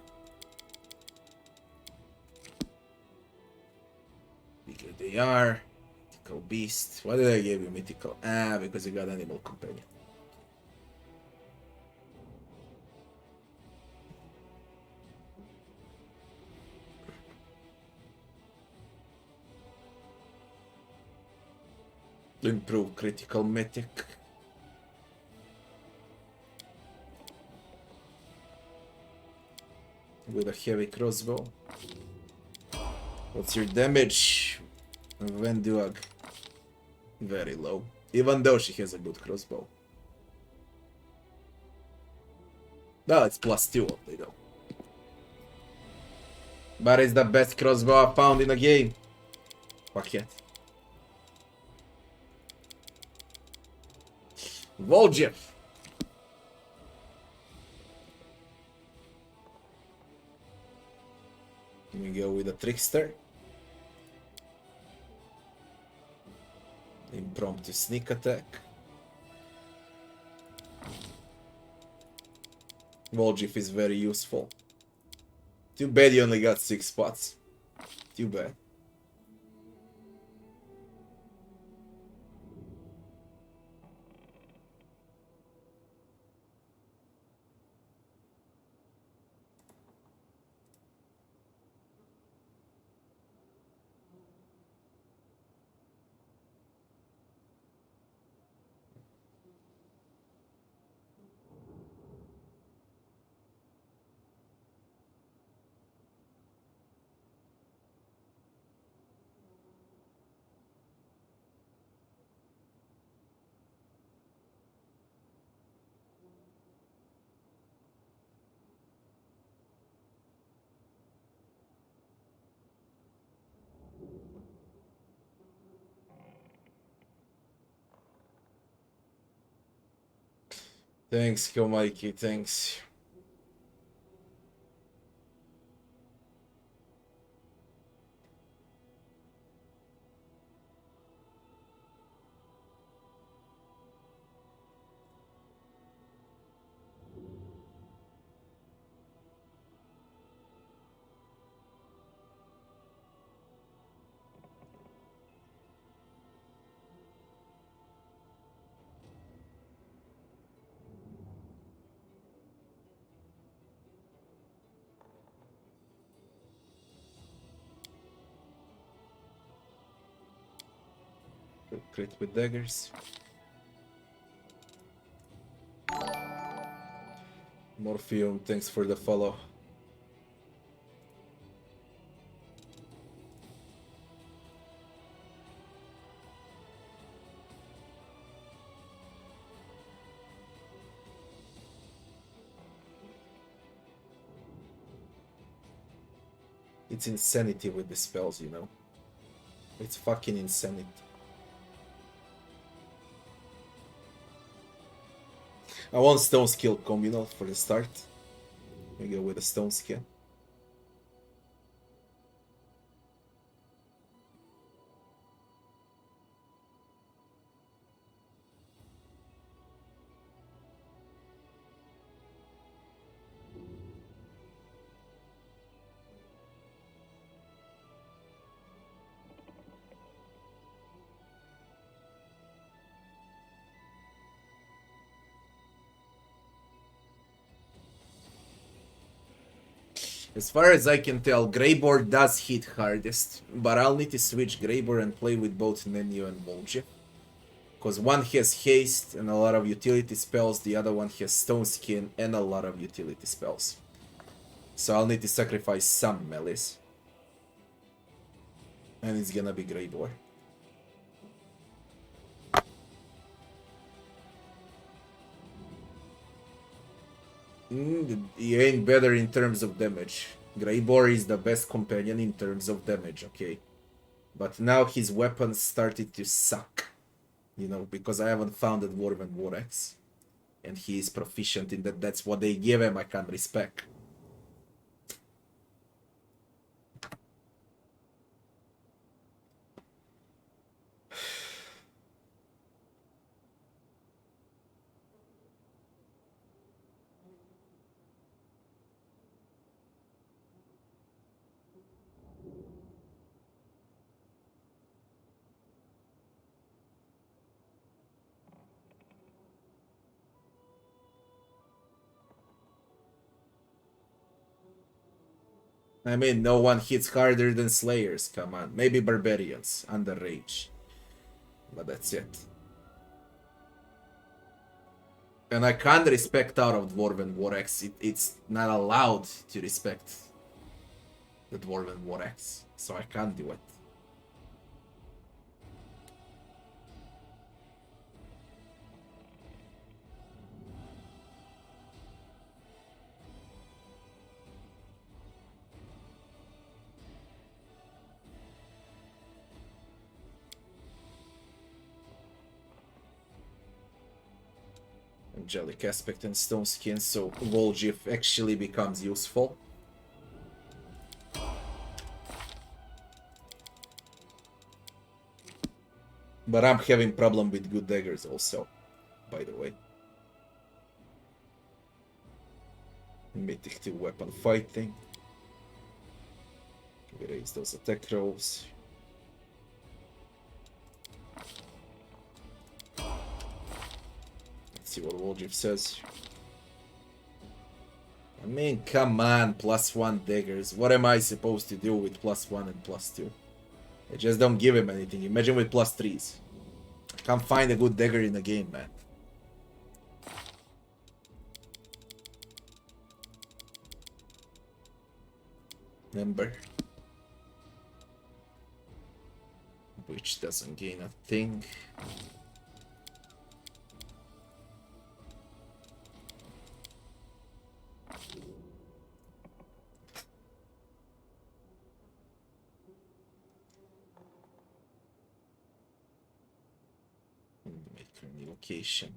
Bigger they are. Mythical beast. Why did I give you mythical? Ah, because you got animal companion. Improve critical mythic. With a heavy crossbow. What's your damage? Venduag. Very low. Even though she has a good crossbow. No, it's +2 only though. But it's the best crossbow I found in a game. Fuck yet. Voljev. We go with a Trickster. Impromptu sneak attack. Volgif is very useful. Too bad you only got 6 spots. Too bad. Thanks, Mikey, thanks. Crit with daggers. Morpheum, thanks for the follow. It's insanity with the spells, you know? It's fucking insanity. I want Stone Skill Communal for the start. We go with a Stone Skill. As far as I can tell, Greybor does hit hardest, but I'll need to switch Greybor and play with both Nenio and Volgi. Because one has haste and a lot of utility spells, the other one has Stone Skin and a lot of utility spells. So I'll need to sacrifice some melees. And it's gonna be Greybor. He ain't better in terms of damage. Greybor is the best companion in terms of damage, okay? But now his weapons started to suck. You know, because I haven't found a Dwarven War Axe. And he is proficient in that. That's what they give him, I can't respect. I mean, no one hits harder than Slayers, come on. Maybe Barbarians, under Rage. But that's it. And I can't respect out of Dwarven War Axe. It's not allowed to respect the Dwarven War Axe. So I can't do it. Angelic Aspect and Stone Skin, so Volgif actually becomes useful. But I'm having problem with good daggers also, by the way. Mythic to weapon fighting. We raise those attack rolls. Let's see what Woljif says. I mean, come on, +1 daggers. What am I supposed to do with +1 and +2? I just don't give him anything. Imagine with +3s. I can't find a good dagger in the game, man. Number. Which doesn't gain a thing. Make any location.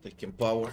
Taking power.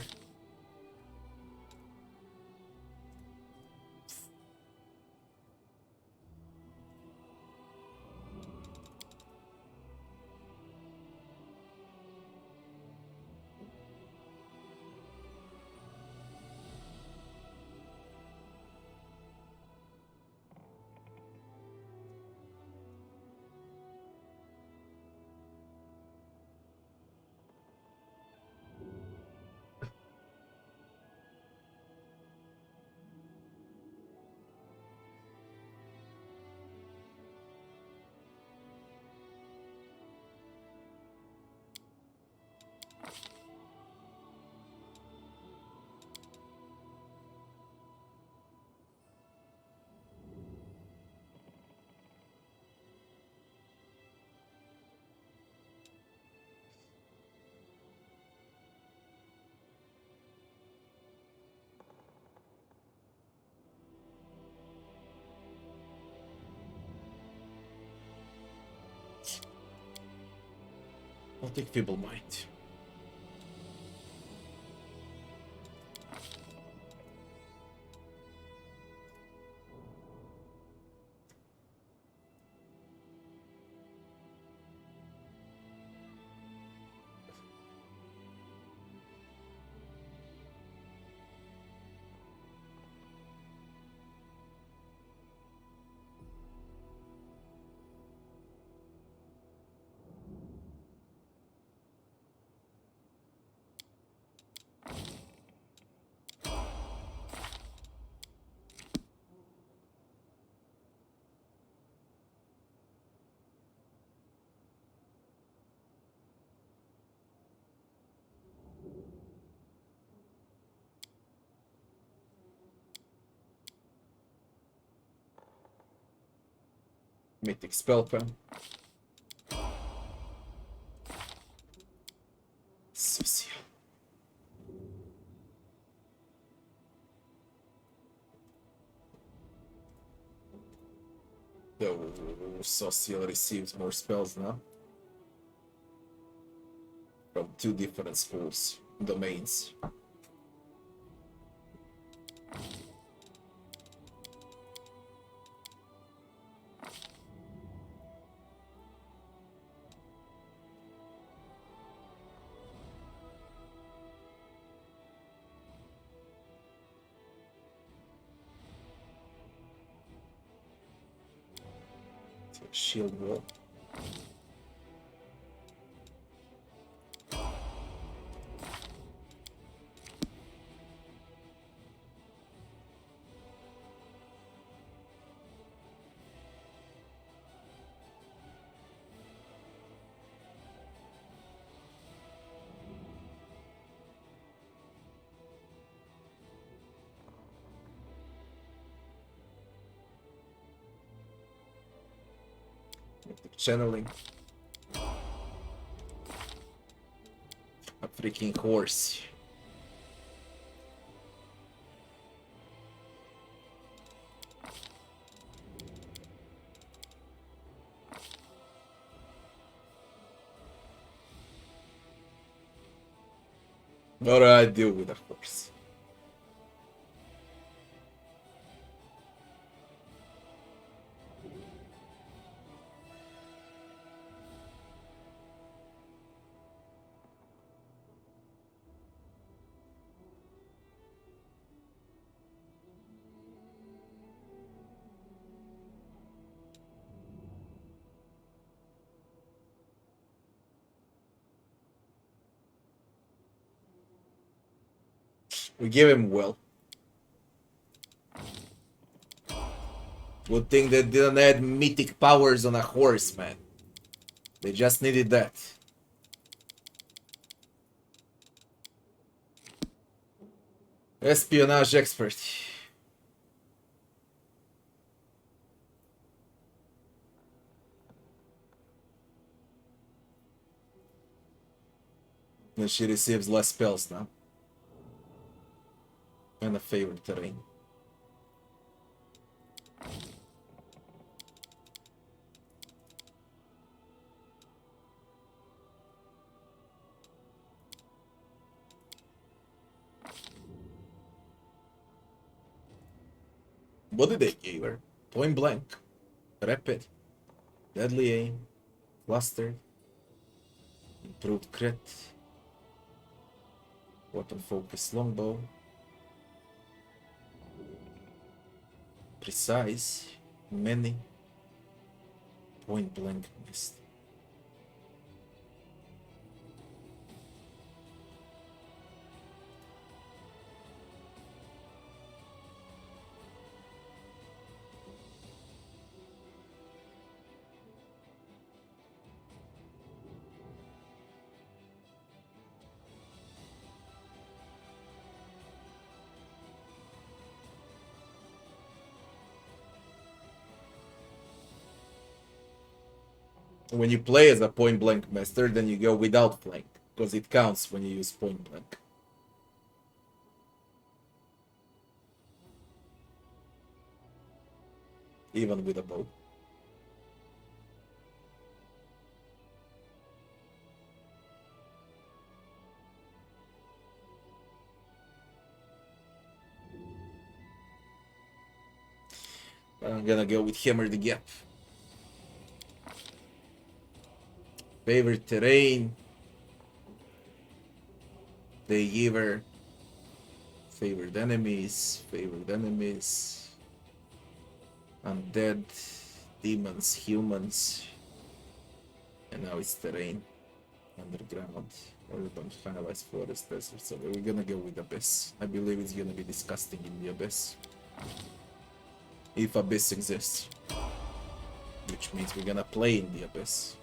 I'll take Feeble Mind. Mythic Spellpen. Social. The Social receives more spells now. From 2 different schools, domains. Shield wall. Channeling. A freaking horse. What do I do with a horse? We give him will. Good thing they didn't add mythic powers on a horse, man. They just needed that. Espionage expert. And she receives less spells now. And a favored terrain. What did they give her? Point blank. Rapid. Deadly aim. Clustered. Improved crit. Weapon focus longbow. Precise. Many. Point blank missed. When you play as a point blank master, then you go without flank, because it counts when you use point blank. Even with a bow. I'm gonna go with Hammer the Gap. Favorite terrain. They give her favored enemies, undead, demons, humans, and now it's terrain, underground, urban, finalized forest, desert. So we're gonna go with Abyss. I believe it's gonna be disgusting in the Abyss. If Abyss exists. Which means we're gonna play in the Abyss.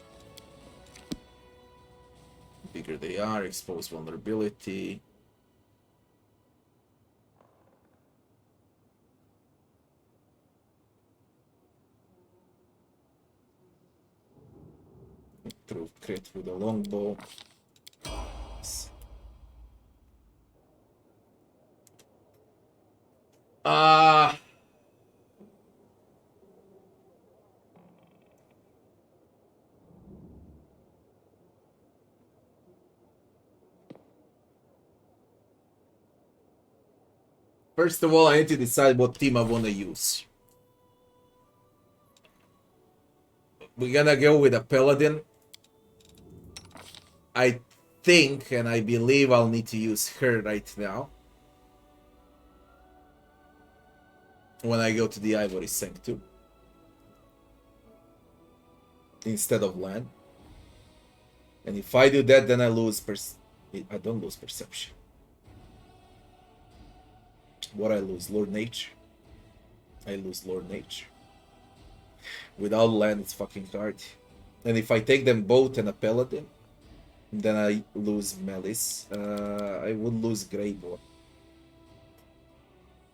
Bigger they are, expose vulnerability. Through crit with a longbow. First of all, I need to decide what team I want to use. We're gonna go with a Paladin. I think and I believe I'll need to use her right now. When I go to the Ivory Sank too. instead of land. And if I do that, then I lose I don't lose perception. What I lose? Lord Nature. I lose Lord Nature. Without land, it's fucking hard. And if I take them both and a Paladin, then I lose Malice. I would lose Greybore.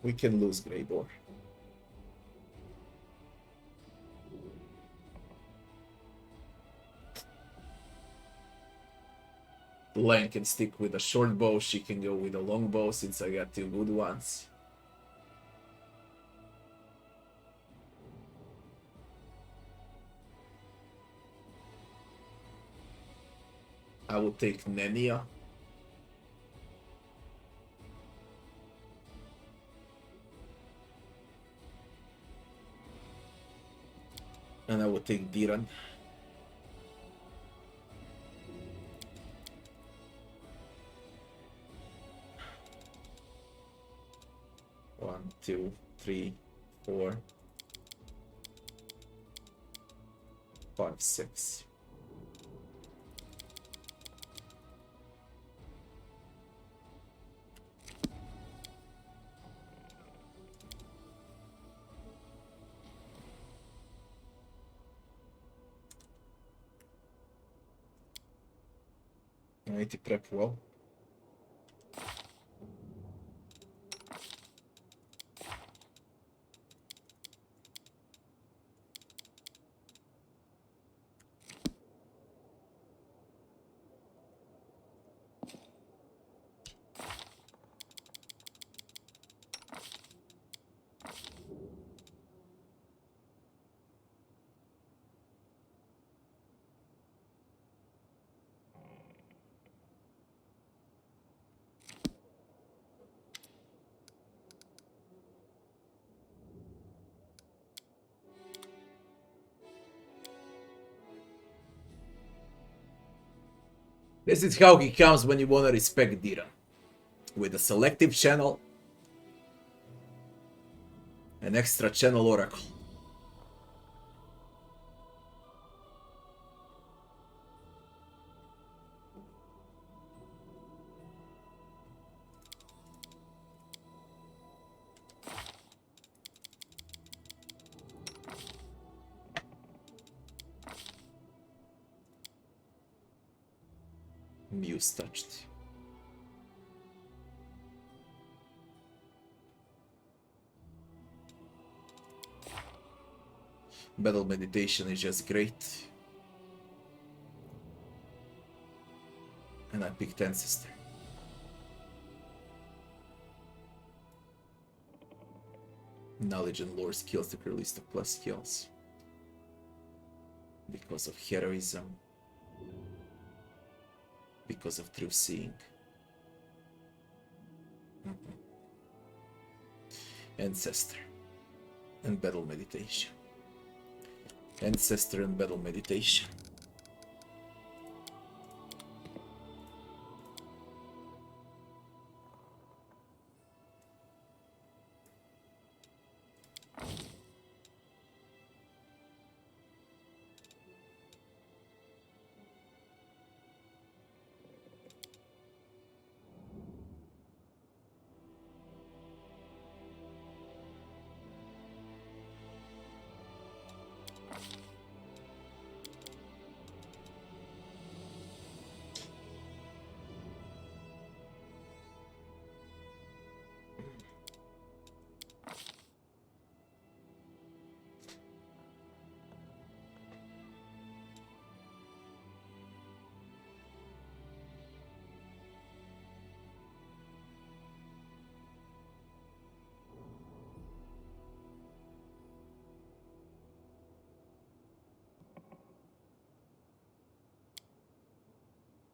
We can lose Greybore. Lan can stick with a short bow, she can go with a long bow since I got two good ones. I will take Nenia. And I will take Diran. One, two, three, 4, 5, 6. I need to prep well. This is how he comes when you want to respect Diran. With a selective channel, an extra channel oracle. Muse touched. Battle meditation is just great. And I picked Ancestor. Knowledge and lore skills to release the plus skills. Because of heroism. Because of true seeing. Ancestor. And battle meditation. Ancestor and battle meditation.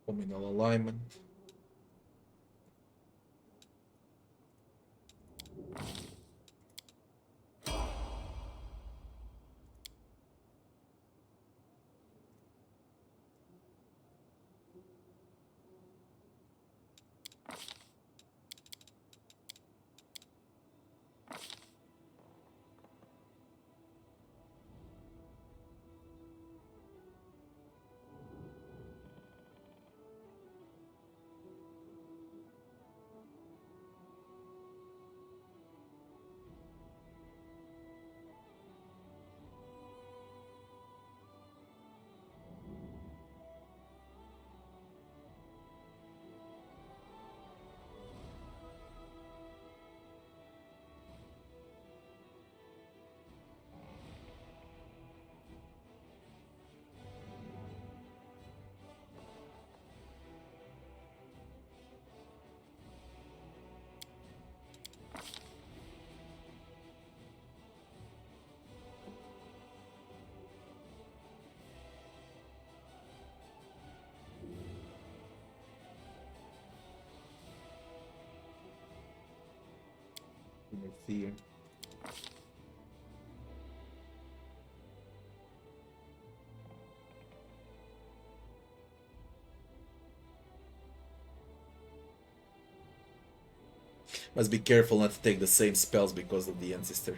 Communal alignment. Let's see. Must be careful not to take the same spells because of the ancestor.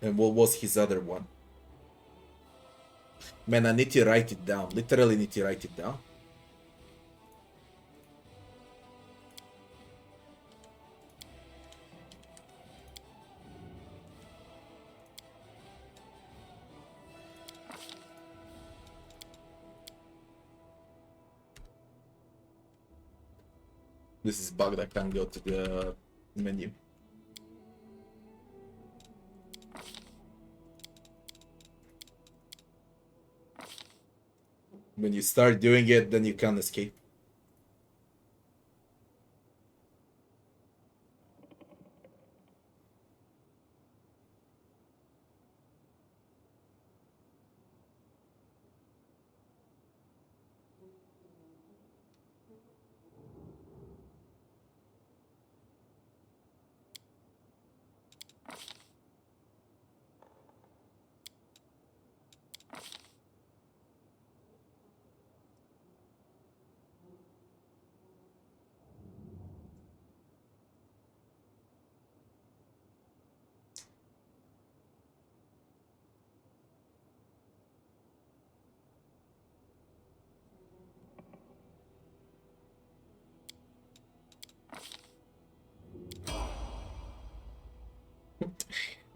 And what was his other one? Man, I need to write it down. Literally need to write it down. This is bugged, I can't go to the menu. When you start doing it, then you can't escape.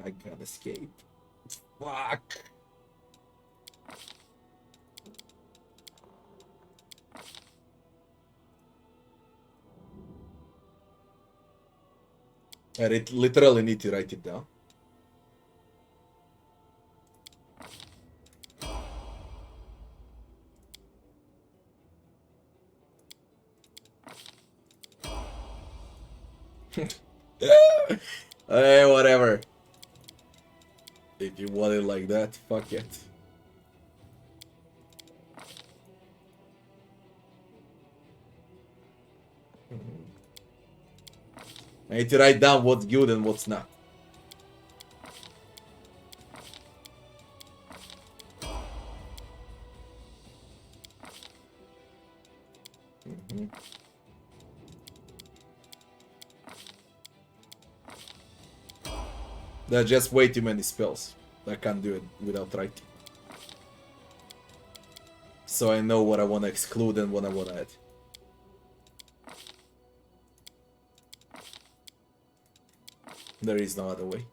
I can't escape. Fuck. I literally need to write it down. Hey, whatever. If you want it like that, fuck it. I need to write down what's good and what's not. There are just way too many spells. I can't do it without writing. So I know what I want to exclude and what I want to add. There is no other way.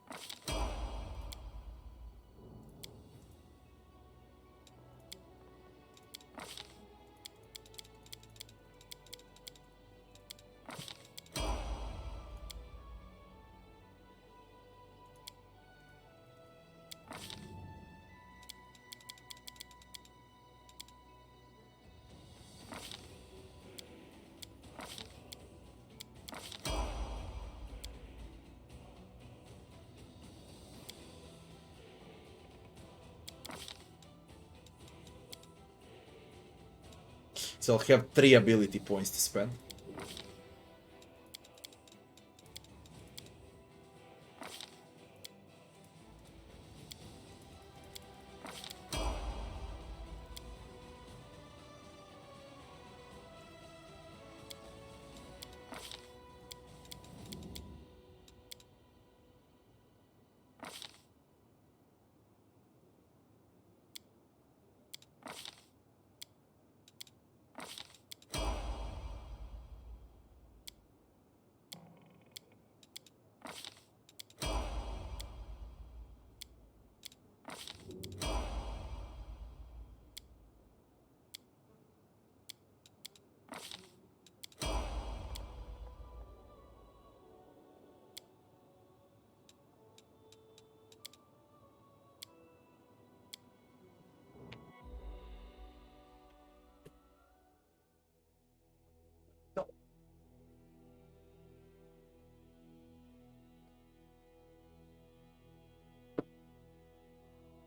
So I'll have 3 ability points to spend.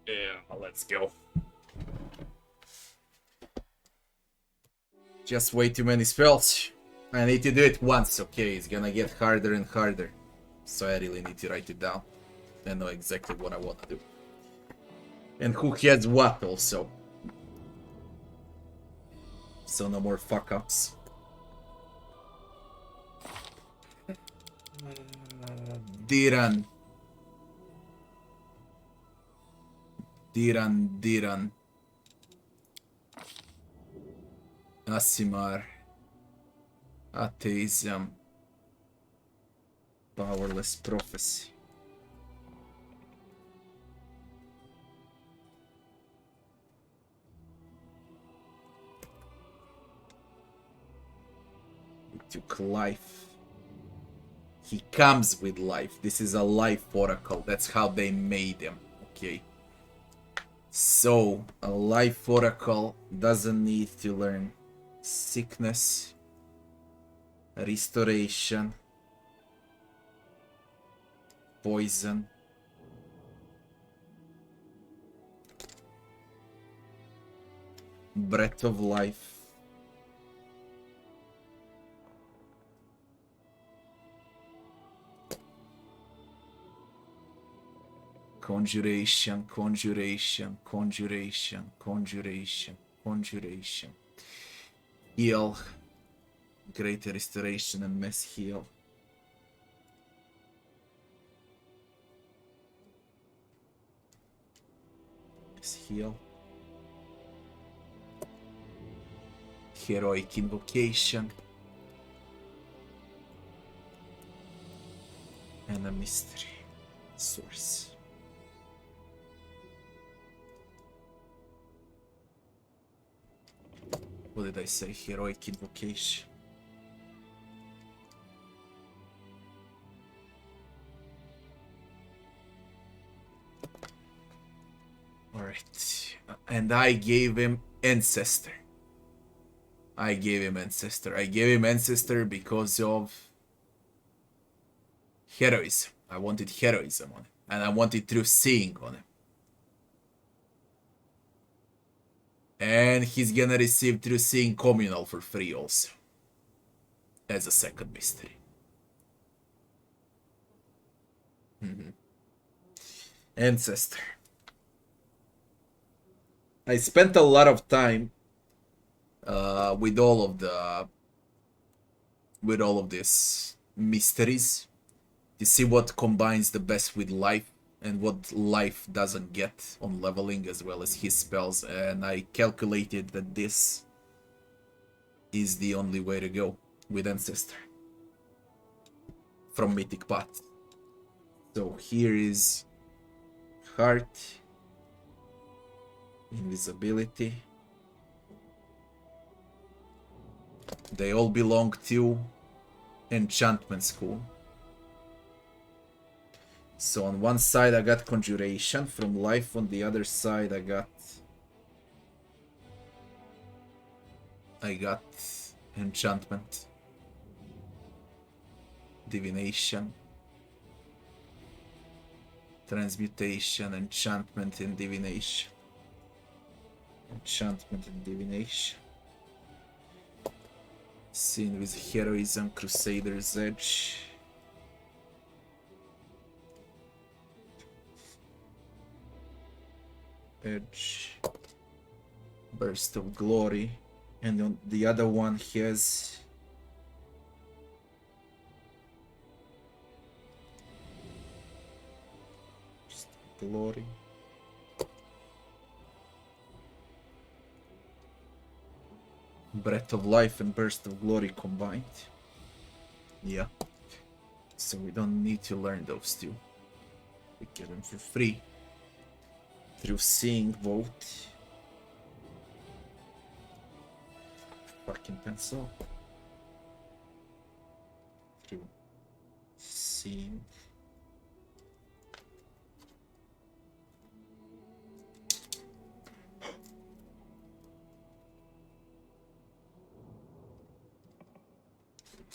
Yeah, let's go. Just way too many spells. I need to do it once, okay? It's gonna get harder and harder. So I really need to write it down and know exactly what I want to do. And who has what also. So no more fuck-ups. Diran. Asimar. Atheism. Powerless prophecy. He took life. He comes with life. This is a life oracle. That's how they made him. Okay. So, a life oracle doesn't need to learn sickness, restoration, poison, breath of life, conjuration, conjuration, conjuration, conjuration, conjuration, heal, greater restoration and mass heal. Mass heal. Heroic invocation. And a mystery source. What did I say? Heroic invocation. Alright. And I gave him Ancestor. I gave him Ancestor because of heroism. I wanted heroism on him. And I wanted true seeing on him. And he's gonna receive true seeing communal for free also. As a second mystery. Ancestor. I spent a lot of time with all of these mysteries to see what combines the best with life and what life doesn't get on leveling, as well as his spells, and I calculated that this is the only way to go with Ancestor from Mythic Path. So here is Heart, Invisibility. They all belong to Enchantment School. So on one side I got Conjuration from life, on the other side I got Enchantment, Divination, Transmutation, Enchantment and Divination. Enchantment and Divination. Seen with Heroism, Crusader's Edge. Burst of Glory. And on the other one has Glory. Breath of Life and Burst of Glory combined. Yeah. So we don't need to learn those two. We get them for free. Through Seeing Vote. Fucking pencil. Through Seeing.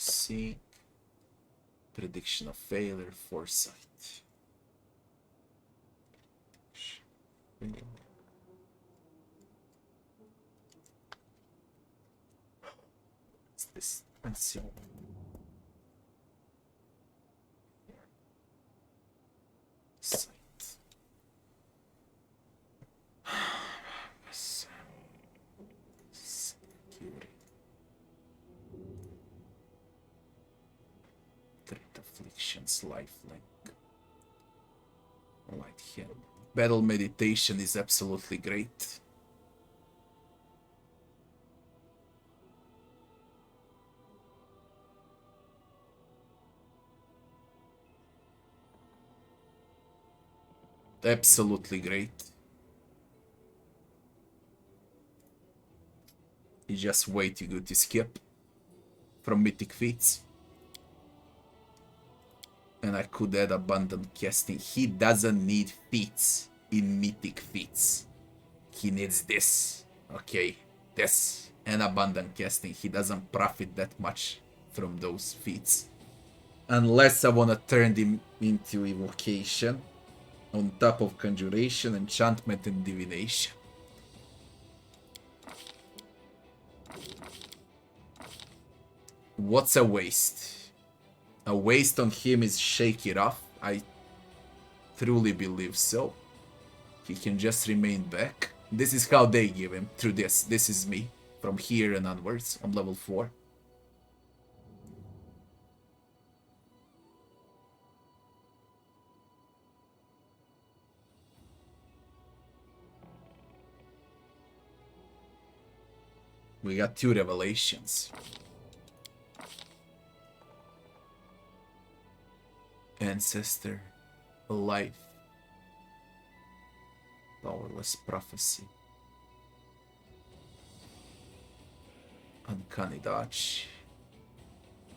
See, prediction of failure, foresight. What's this? Let's see. Sight. Security. Threat afflictions, lifelink. Light hand. Battle meditation is absolutely great. Absolutely great. It's just way too good to skip from mythic feats. And I could add abundant casting. He doesn't need feats in mythic feats. He needs this. Okay, this and abundant casting. He doesn't profit that much from those feats. Unless I want to turn him into evocation. On top of conjuration, enchantment, and divination. What's a waste? A waste on him is shake it off. I truly believe so. He can just remain back. This is how they give him through this. This is me from here and onwards on level 4. We got 2 revelations. Ancestor, alive. Powerless prophecy. Uncanny dodge.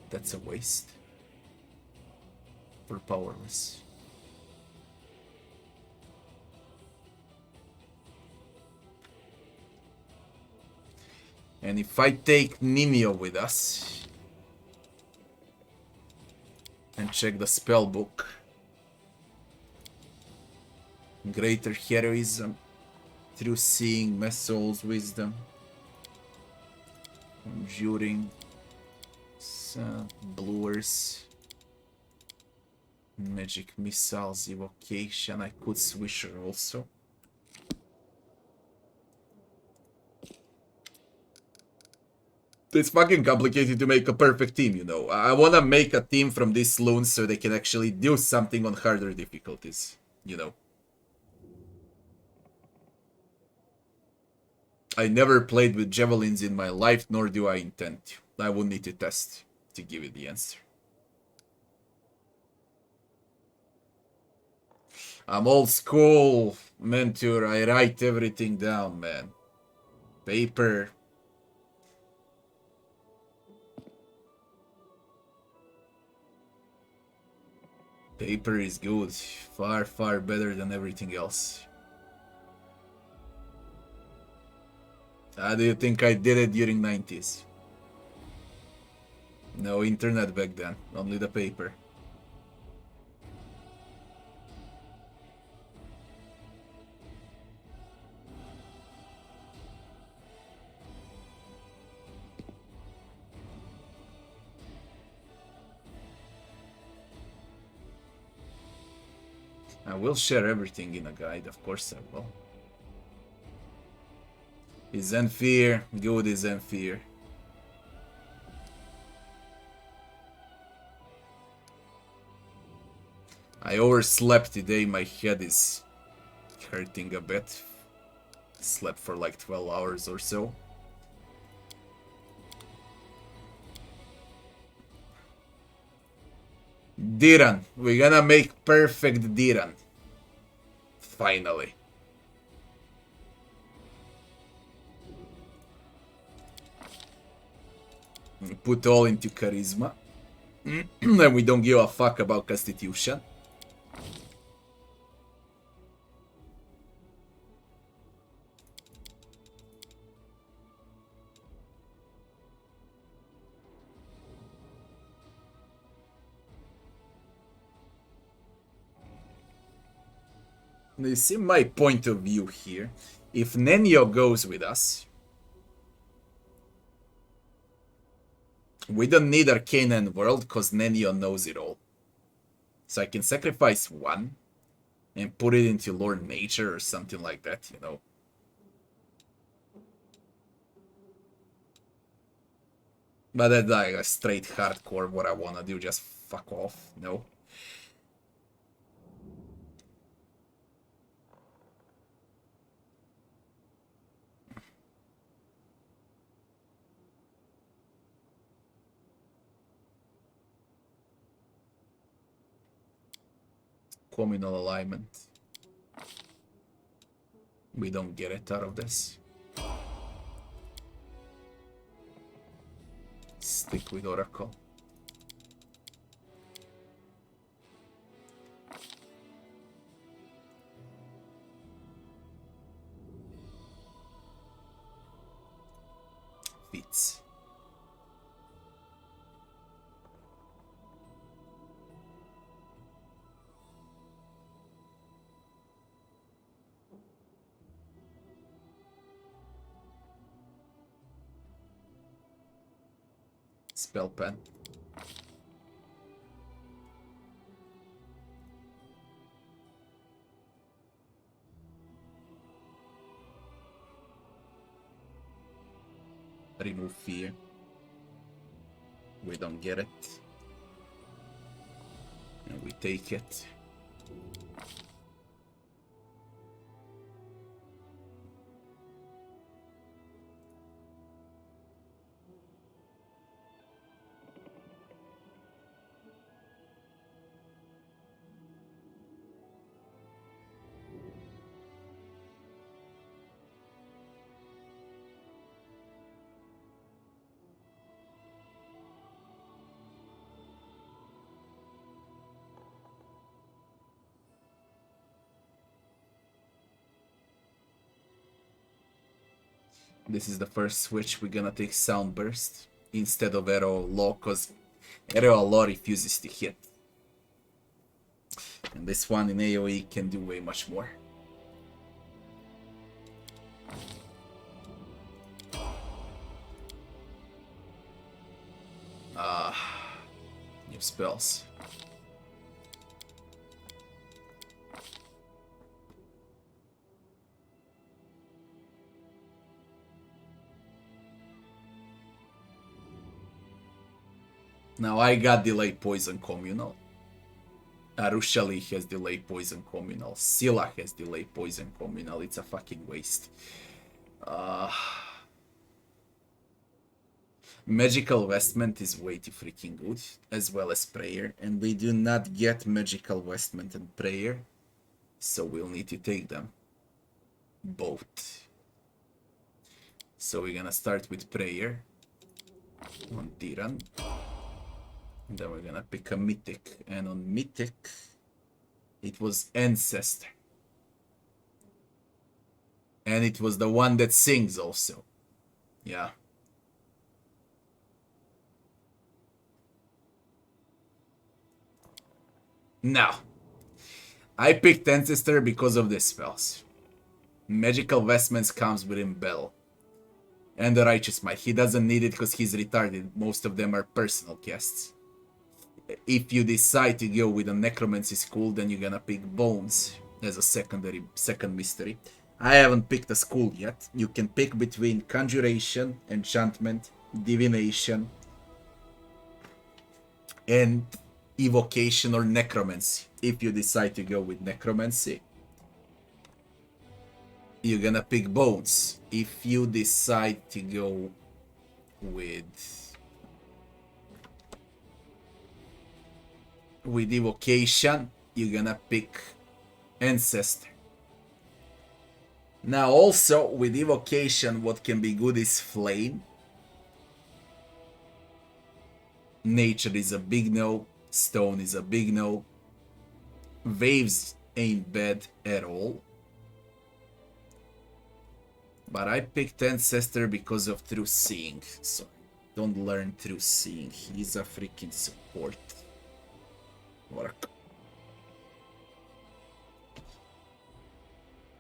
That's a waste. For powerless. And if I take Ninio with us and check the spell book, greater heroism through seeing, mass souls, wisdom, conjuring, blowers, magic missiles, evocation. I could switch her also. It's fucking complicated to make a perfect team, you know. I want to make a team from these loons so they can actually do something on harder difficulties, you know. I never played with javelins in my life, nor do I intend to. I will need to test to give you the answer. I'm old school, mentor. I write everything down, man. Paper. Paper is good. Far, far better than everything else. How do you think I did it during 90s? No internet back then, only the paper. I will share everything in a guide, of course I will. Is Enfier? Good is Enfier. I overslept today, my head is hurting a bit. Slept for like 12 hours or so. Diran. We're gonna make perfect Diran. Finally. Put all into charisma. And we don't give a fuck about constitution. You see my point of view here. If Nenio goes with us, We don't need Arcane and World because Nenio knows it all. So I can sacrifice one and put it into Lord Nature or something like that, you know. But that's like a straight hardcore what I wanna do, just fuck off, no. Communal alignment. We don't get it out of this. Stick with Oracle. Fits. Spell pen. Remove fear. We don't get it. And we take it. This is the first switch. We're gonna take Sound Burst instead of Arrow Law, because Arrow Law refuses to hit. And this one in AoE can do way much more. New spells. Now I got Delay Poison Communal. Arushali has Delay Poison Communal. Scylla has Delay Poison Communal. It's a fucking waste. Magical Vestment is way too freaking good, as well as Prayer. And we do not get Magical Vestment and Prayer. So we'll need to take them. Both. So we're gonna start with Prayer. On Tiran. And then we're gonna pick a Mythic. And on Mythic, it was Ancestor. And it was the one that sings also. Yeah. Now, I picked Ancestor because of the spells. Magical Vestments comes with Imbell. And the Righteous Might. He doesn't need it because he's retarded. Most of them are personal casts. If you decide to go with a Necromancy school, then you're gonna pick Bones as a second mystery. I haven't picked a school yet. You can pick between Conjuration, Enchantment, Divination, and Evocation or Necromancy. If you decide to go with Necromancy, you're gonna pick Bones. If you decide to go with Evocation, you're gonna pick Ancestor. Now also with Evocation, what can be good is Flame. Nature is a big no. Stone is a big no. Waves ain't bad at all. But I picked Ancestor because of True Seeing. So don't learn True Seeing. He's a freaking support. Work.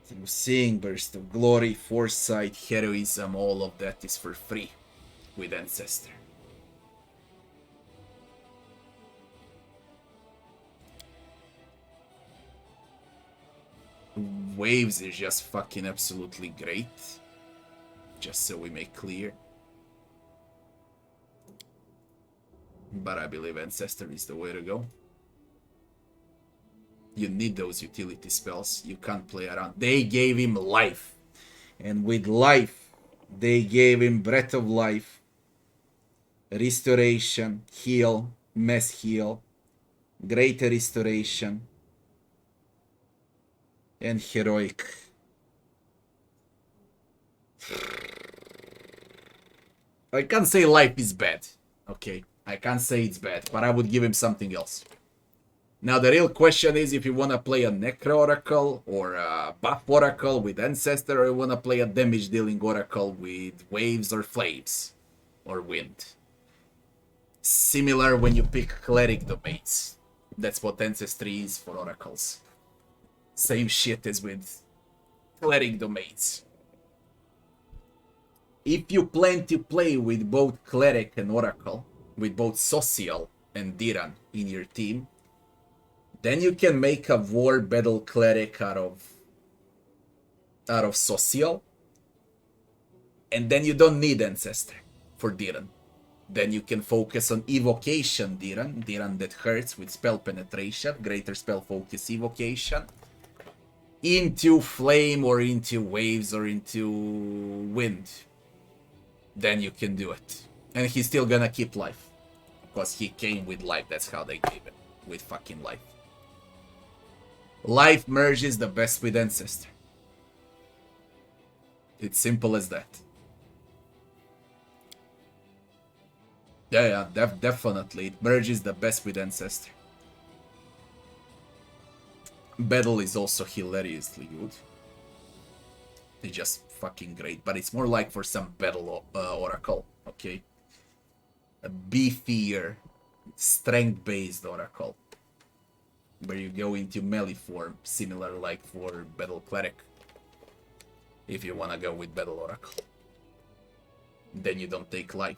True Seeing, Burst of Glory, Foresight, Heroism, all of that is for free with Ancestor. Waves is just fucking absolutely great. Just so we make clear. But I believe Ancestor is the way to go. You need those utility spells. You can't play around. They gave him life. And with life, they gave him Breath of Life, Restoration, Heal, Mass Heal, Greater Restoration, and Heroic. I can't say life is bad. Okay, I can't say it's bad, but I would give him something else. Now the real question is if you want to play a Necro Oracle or a Buff Oracle with Ancestor, or you want to play a damage dealing Oracle with Waves or Flames or Wind. Similar when you pick Cleric Domains. That's what Ancestry is for Oracles. Same shit as with Cleric Domains. If you plan to play with both Cleric and Oracle, with both Social and Diran in your team, then you can make a War Battle Cleric out of Social. And then you don't need Ancestor for Diran. Then you can focus on Evocation Diran. Diran that hurts with Spell Penetration, Greater Spell Focus Evocation. Into Flame or into Waves or into Wind. Then you can do it. And he's still gonna keep life. Because he came with life. That's how they gave it. With fucking life. Life merges the best with Ancestor. It's simple as that. Yeah, definitely. It merges the best with Ancestor. Battle is also hilariously good. It's just fucking great. But it's more like for some Battle Oracle, okay? A beefier, strength-based Oracle. Where you go into melee form, similar like for Battle Cleric. If you wanna go with Battle Oracle. Then you don't take life.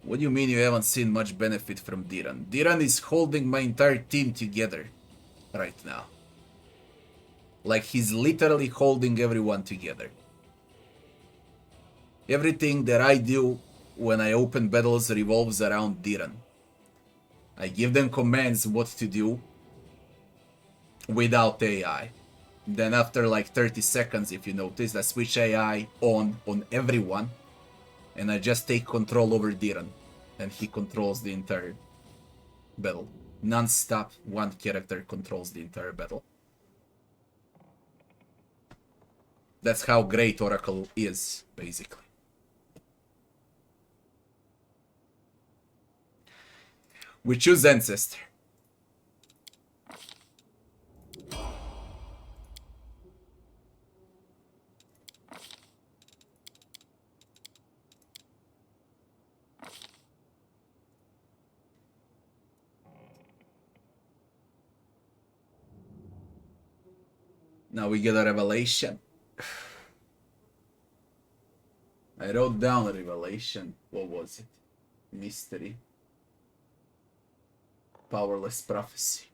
What do you mean you haven't seen much benefit from Diran? Diran is holding my entire team together right now. Like he's literally holding everyone together. Everything that I do when I open battles revolves around Diran. I give them commands what to do without AI. Then after like 30 seconds, if you notice, I switch AI on everyone. And I just take control over Diran. And he controls the entire battle. Non-stop, one character controls the entire battle. That's how great Oracle is, basically. We choose Ancestor. Now we get a revelation. I wrote down a revelation. What was it? Mystery. Powerless prophecy.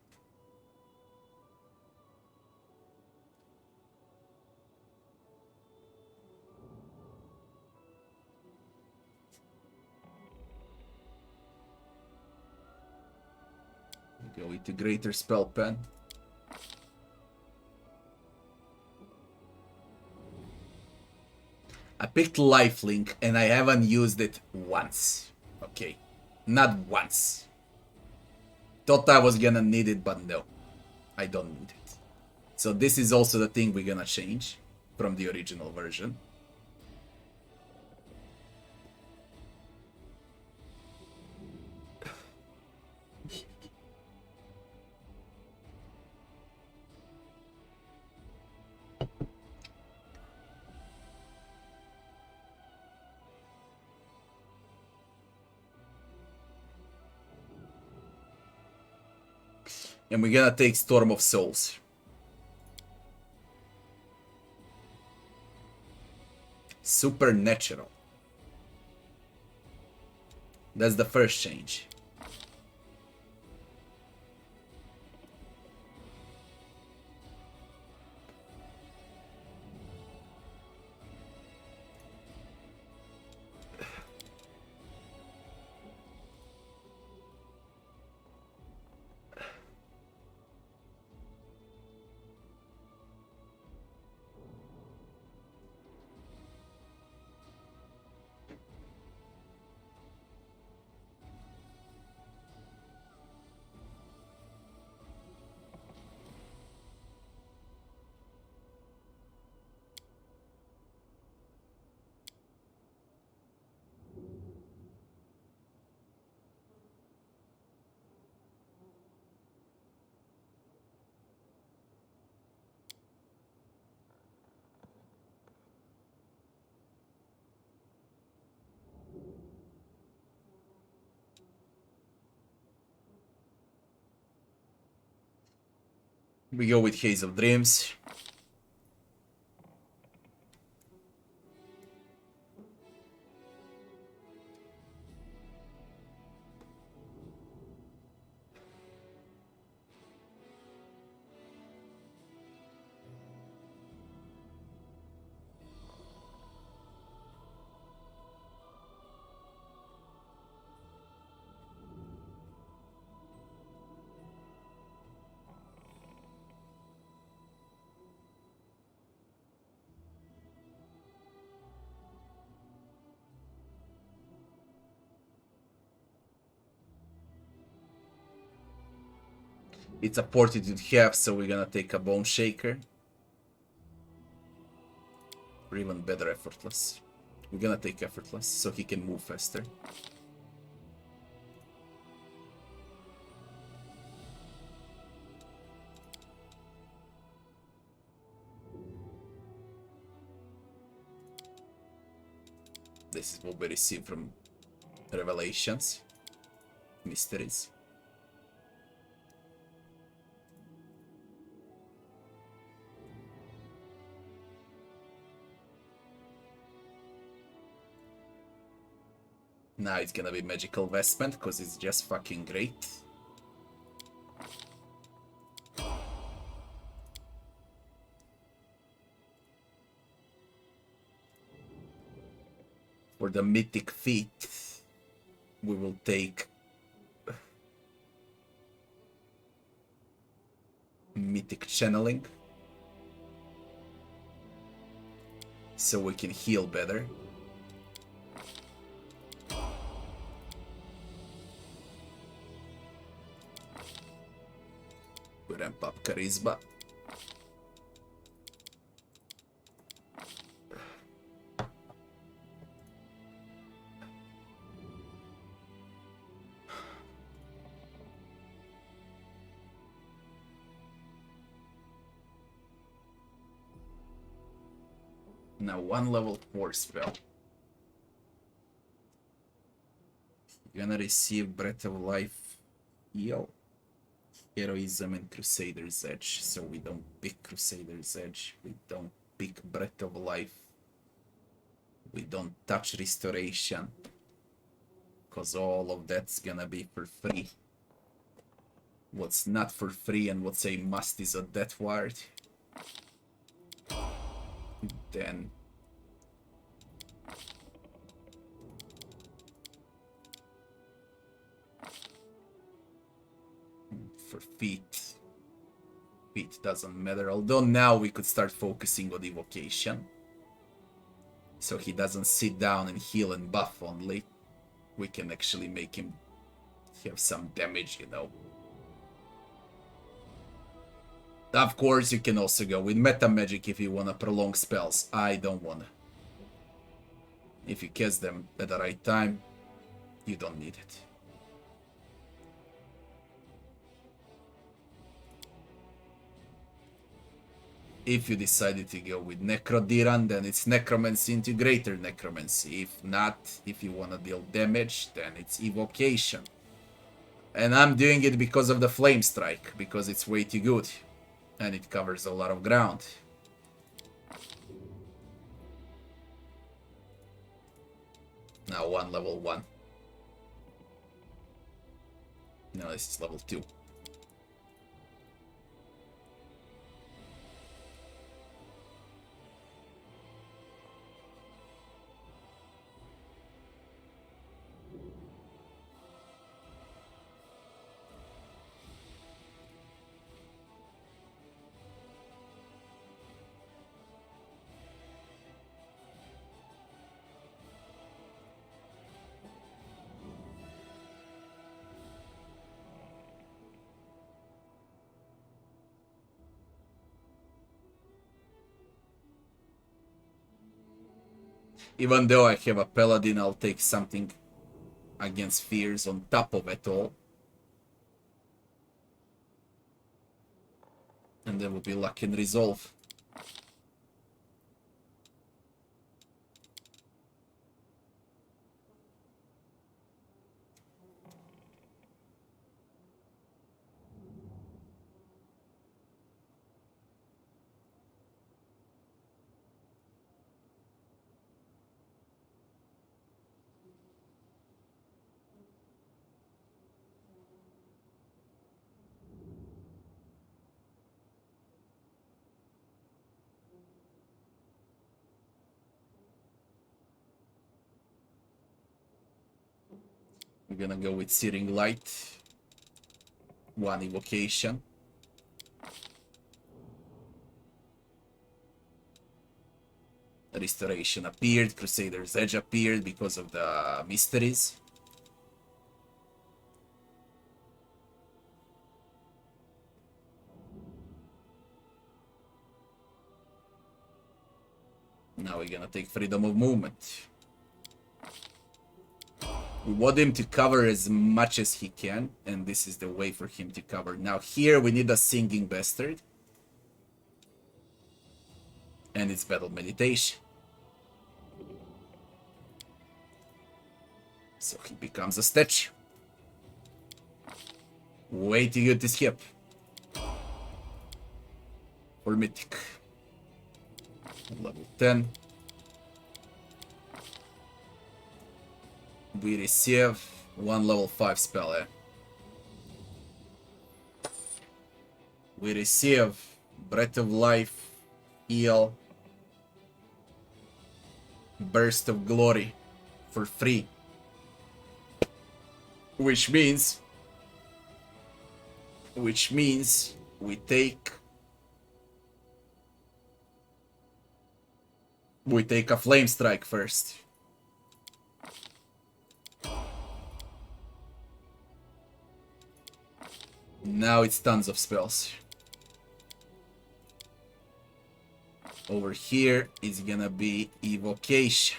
Go with the greater spell pen. I picked Lifelink and I haven't used it once. Okay. Not once. Thought I was gonna need it, but no. I don't need it. So this is also the thing we're gonna change from the original version. And we're gonna take Storm of Souls. supernatural. That's the first change. We go with Haze of Dreams. It's a fortitude half, so we're gonna take a Bone Shaker. Or even better, Effortless. We're gonna take Effortless, so he can move faster. This is what we receive from Revelations. Mysteries. Now it's gonna be Magical Vestment, because it's just fucking great. For the Mythic feat, we will take Mythic Channeling, so we can heal better. We ramp up Charisma. Now one level 4 spell. You're gonna receive Breath of Life heal, Heroism, and Crusader's Edge. So we don't pick Crusader's Edge, we don't pick Breath of Life, we don't touch Restoration, because all of that's gonna be for free. What's not for free and what's a must is a Death Ward. Then for feet doesn't matter, although now we could start focusing on evocation, so he doesn't sit down and heal and buff only. We can actually make him have some damage, you know. Of course, you can also go with meta magic if you wanna prolong spells. I don't wanna. If you cast them at the right time, you don't need it. If you decided to go with Necrodiran, then it's Necromancy into Greater Necromancy. If not, if you wanna deal damage, then it's Evocation. And I'm doing it because of the Flame Strike, because it's way too good. And it covers a lot of ground. Now one level 1. No, this is level 2. Even though I have a Paladin, I'll take something against fears on top of it all. And then will be luck and resolve. We're gonna go with Searing Light. 1 evocation. Restoration appeared, Crusader's Edge appeared because of the mysteries. Now we're gonna take Freedom of Movement. We want him to cover as much as he can, and this is the way for him to cover. Now here we need a Singing Bastard. And it's Battle Meditation. So he becomes a statue. Way too good to skip. For Mythic. Level 10. We receive 1 level 5 spell, We receive Breath of Life, Heal, Burst of Glory for free. Which means we take a Flame Strike first. Now it's tons of spells. Over here it's gonna be Evocation.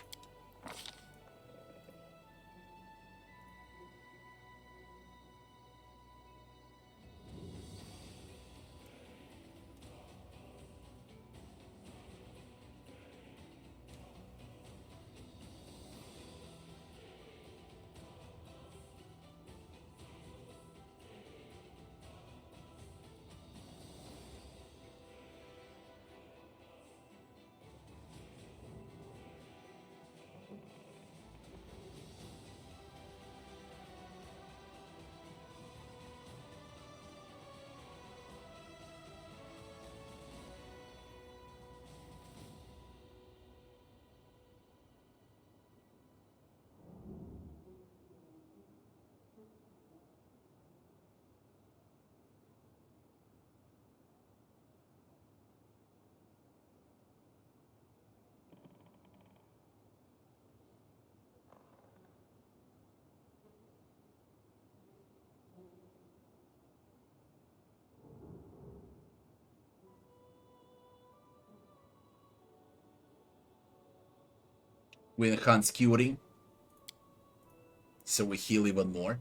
We enhance curing, so we heal even more.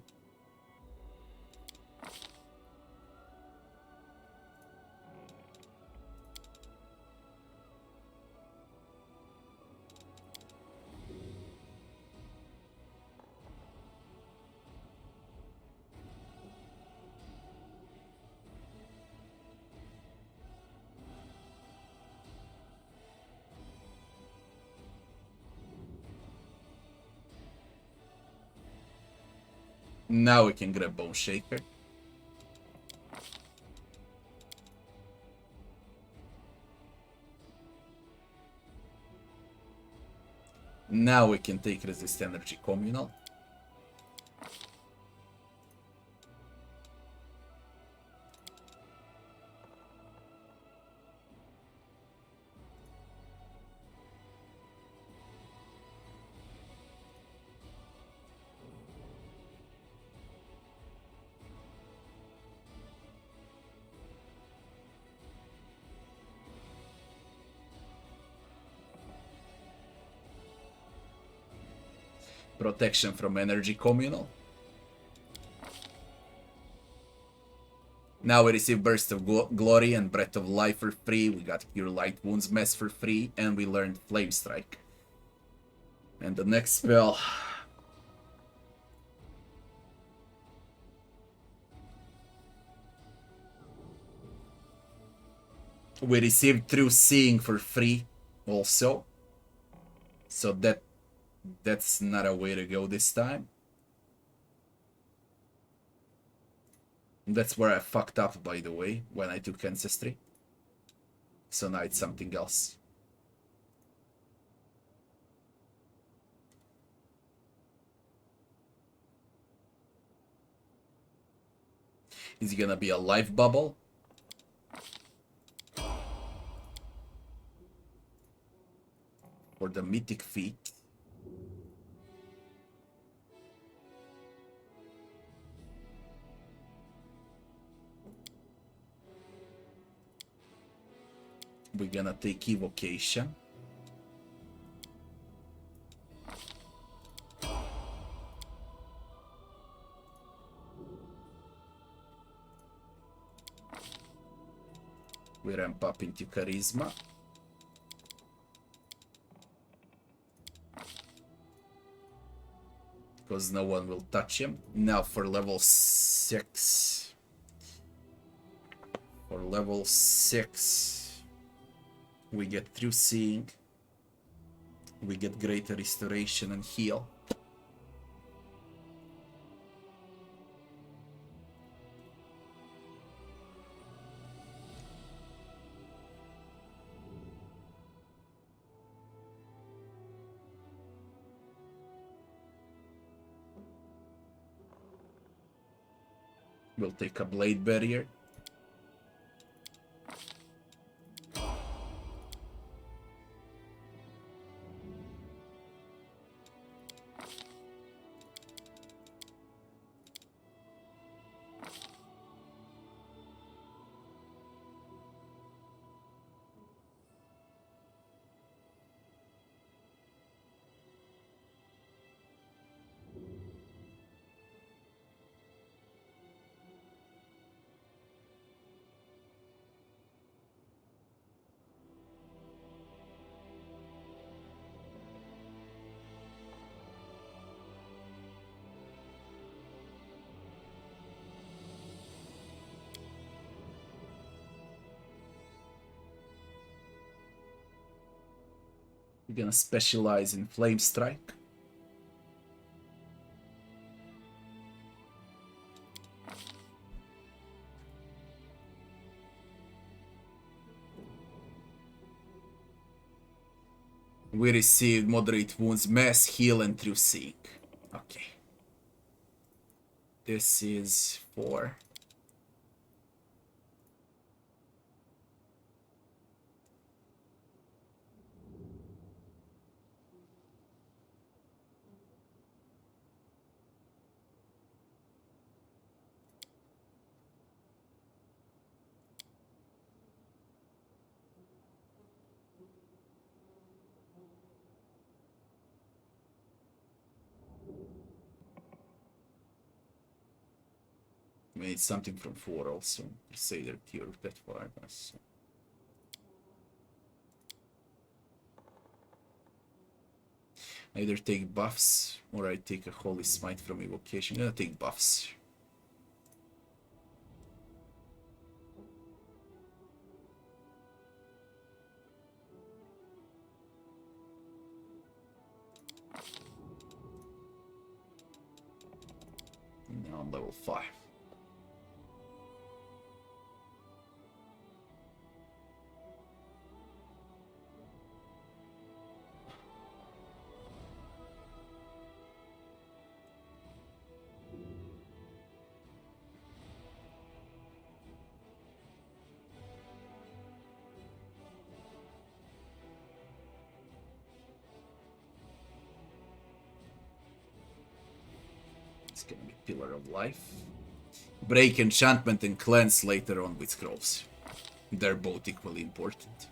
Now we can grab Bone Shaker. Now we can take Resist Energy Communal. Protection from Energy Communal. Now we receive Burst of Glory and Breath of Life for free. We got Cure Light Wounds Mess for free. And we learned Flame Strike. And the next spell... we received True Seeing for free also. So that's not a way to go this time. That's where I fucked up, by the way, when I took Ancestry. So now it's something else. Is it gonna be a life bubble? Or the Mythic Feet? We're gonna take Evocation. We ramp up into Charisma. Because no one will touch him. Now for level 6. For level 6, we get True Seeing. We get Greater Restoration and Heal. We'll take a Blade Barrier. We're gonna specialize in Flame Strike. We received Moderate Wounds, Mass, Heal, and True Seeing. Okay. This is 4. We need something from 4 also. Crusader Tier that 5. So. Either take buffs or I take a Holy Smite from Evocation. I'm gonna take buffs. on level 5. It's gonna be Pillar of Life. Break Enchantment and Cleanse later on with Scrolls. They're both equally important.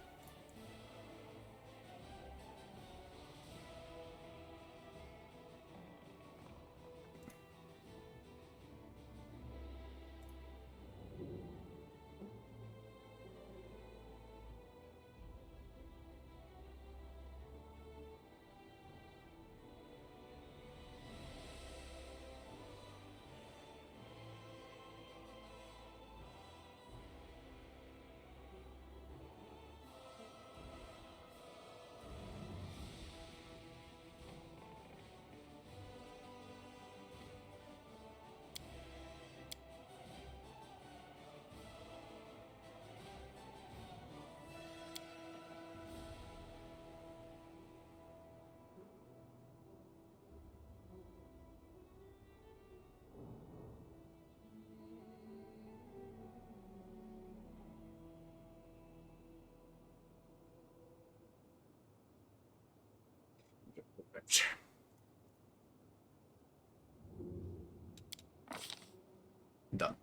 Done.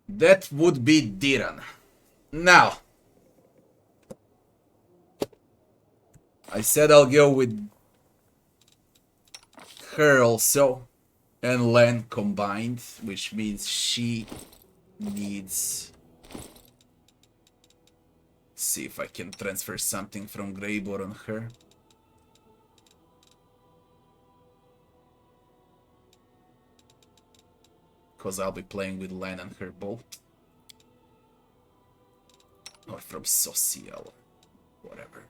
That would be Diran. Now, I said I'll go with her also, and Len combined, which means she needs... See if I can transfer something from Greybor on her. Because I'll be playing with Len and her both. Or from Social, whatever.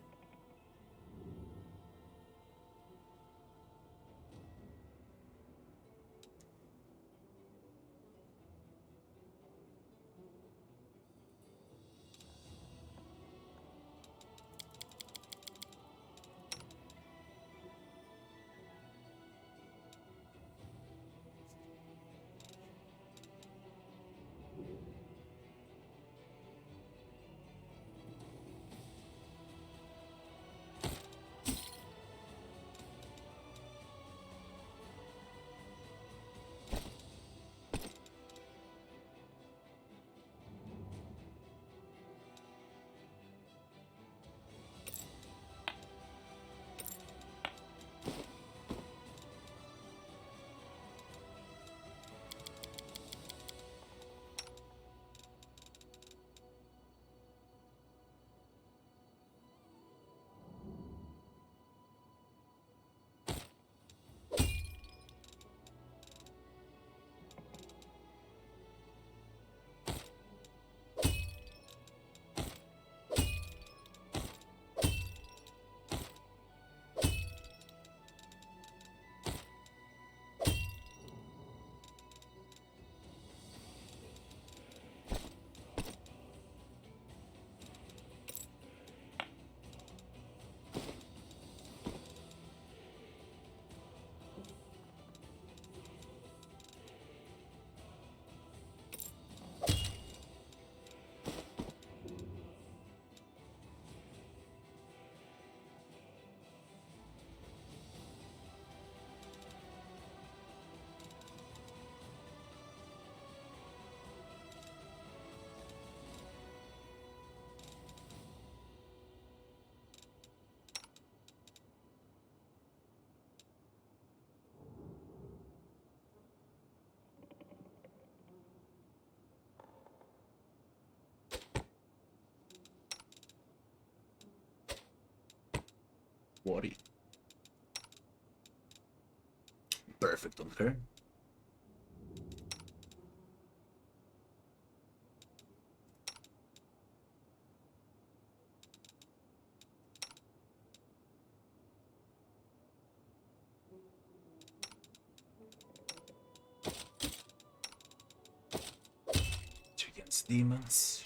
Worry. Perfect on her. demons.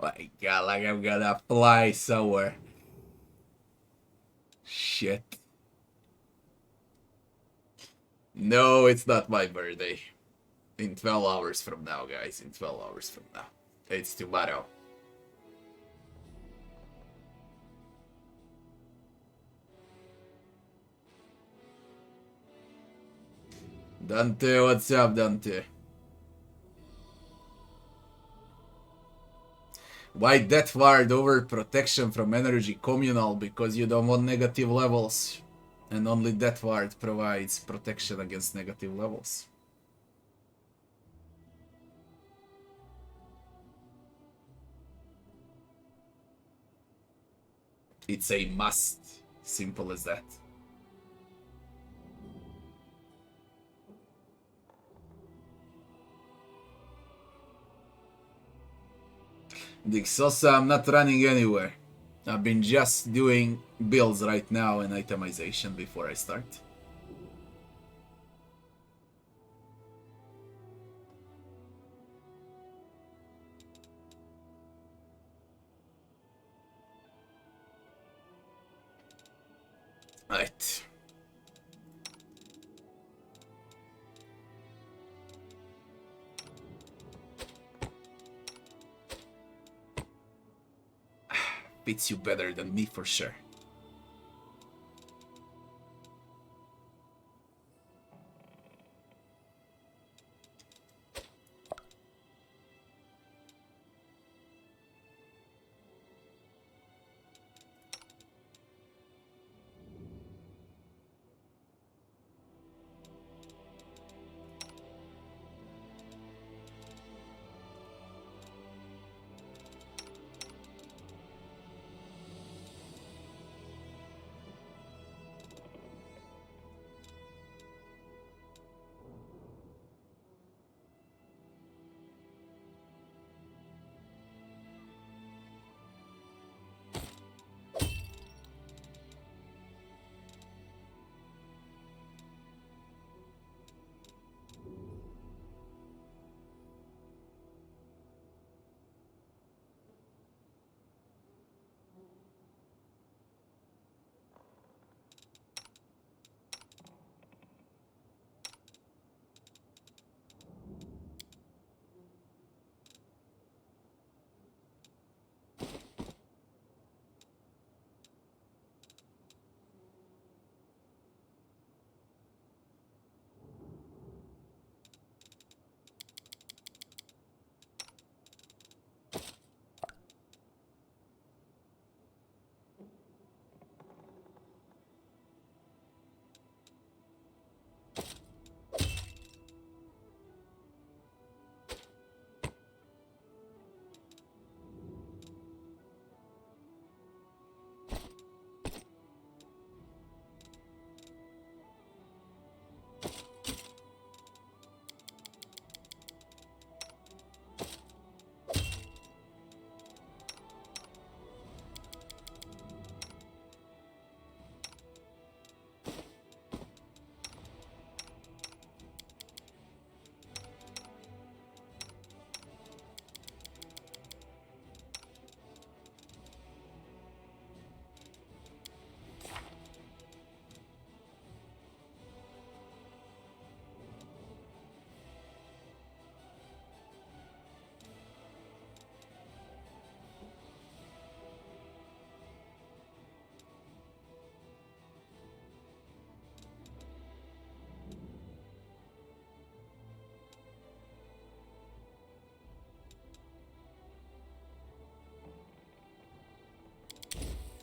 My god, like I'm gonna fly somewhere. Shit. No, it's not my birthday. In 12 hours from now, guys. In 12 hours from now. It's tomorrow. Dante, what's up, Dante? Why Death Ward over protection from energy communal? Because you don't want negative levels. And only Death Ward provides protection against negative levels. It's a must. Simple as that. Dixosa, I'm not running anywhere. I've been just doing builds right now and itemization before I start. Right. Beats you better than me for sure.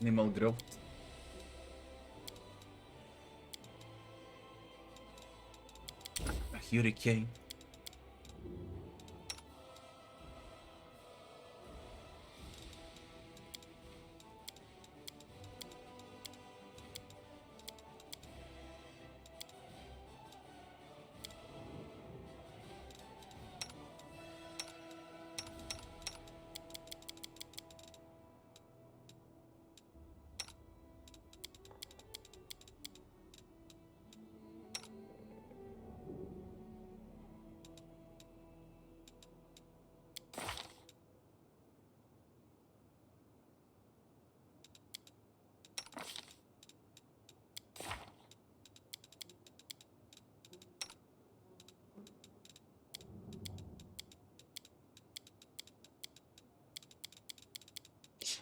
Animal growth. A hurricane.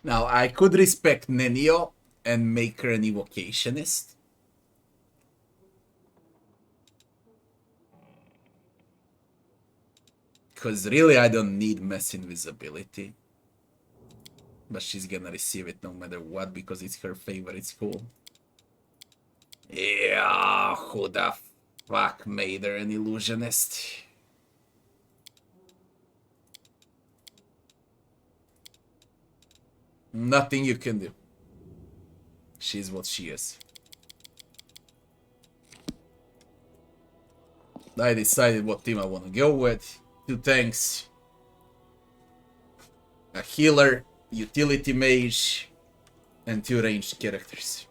Now, I could respect Nenio and make her an evocationist. Because really, I don't need mass invisibility. But she's gonna receive it no matter what because it's her favorite school. Yeah, who the fuck made her an illusionist? Nothing you can do. She's what she is. I decided what team I want to go with. 2 tanks, a healer, utility mage, and 2 ranged characters.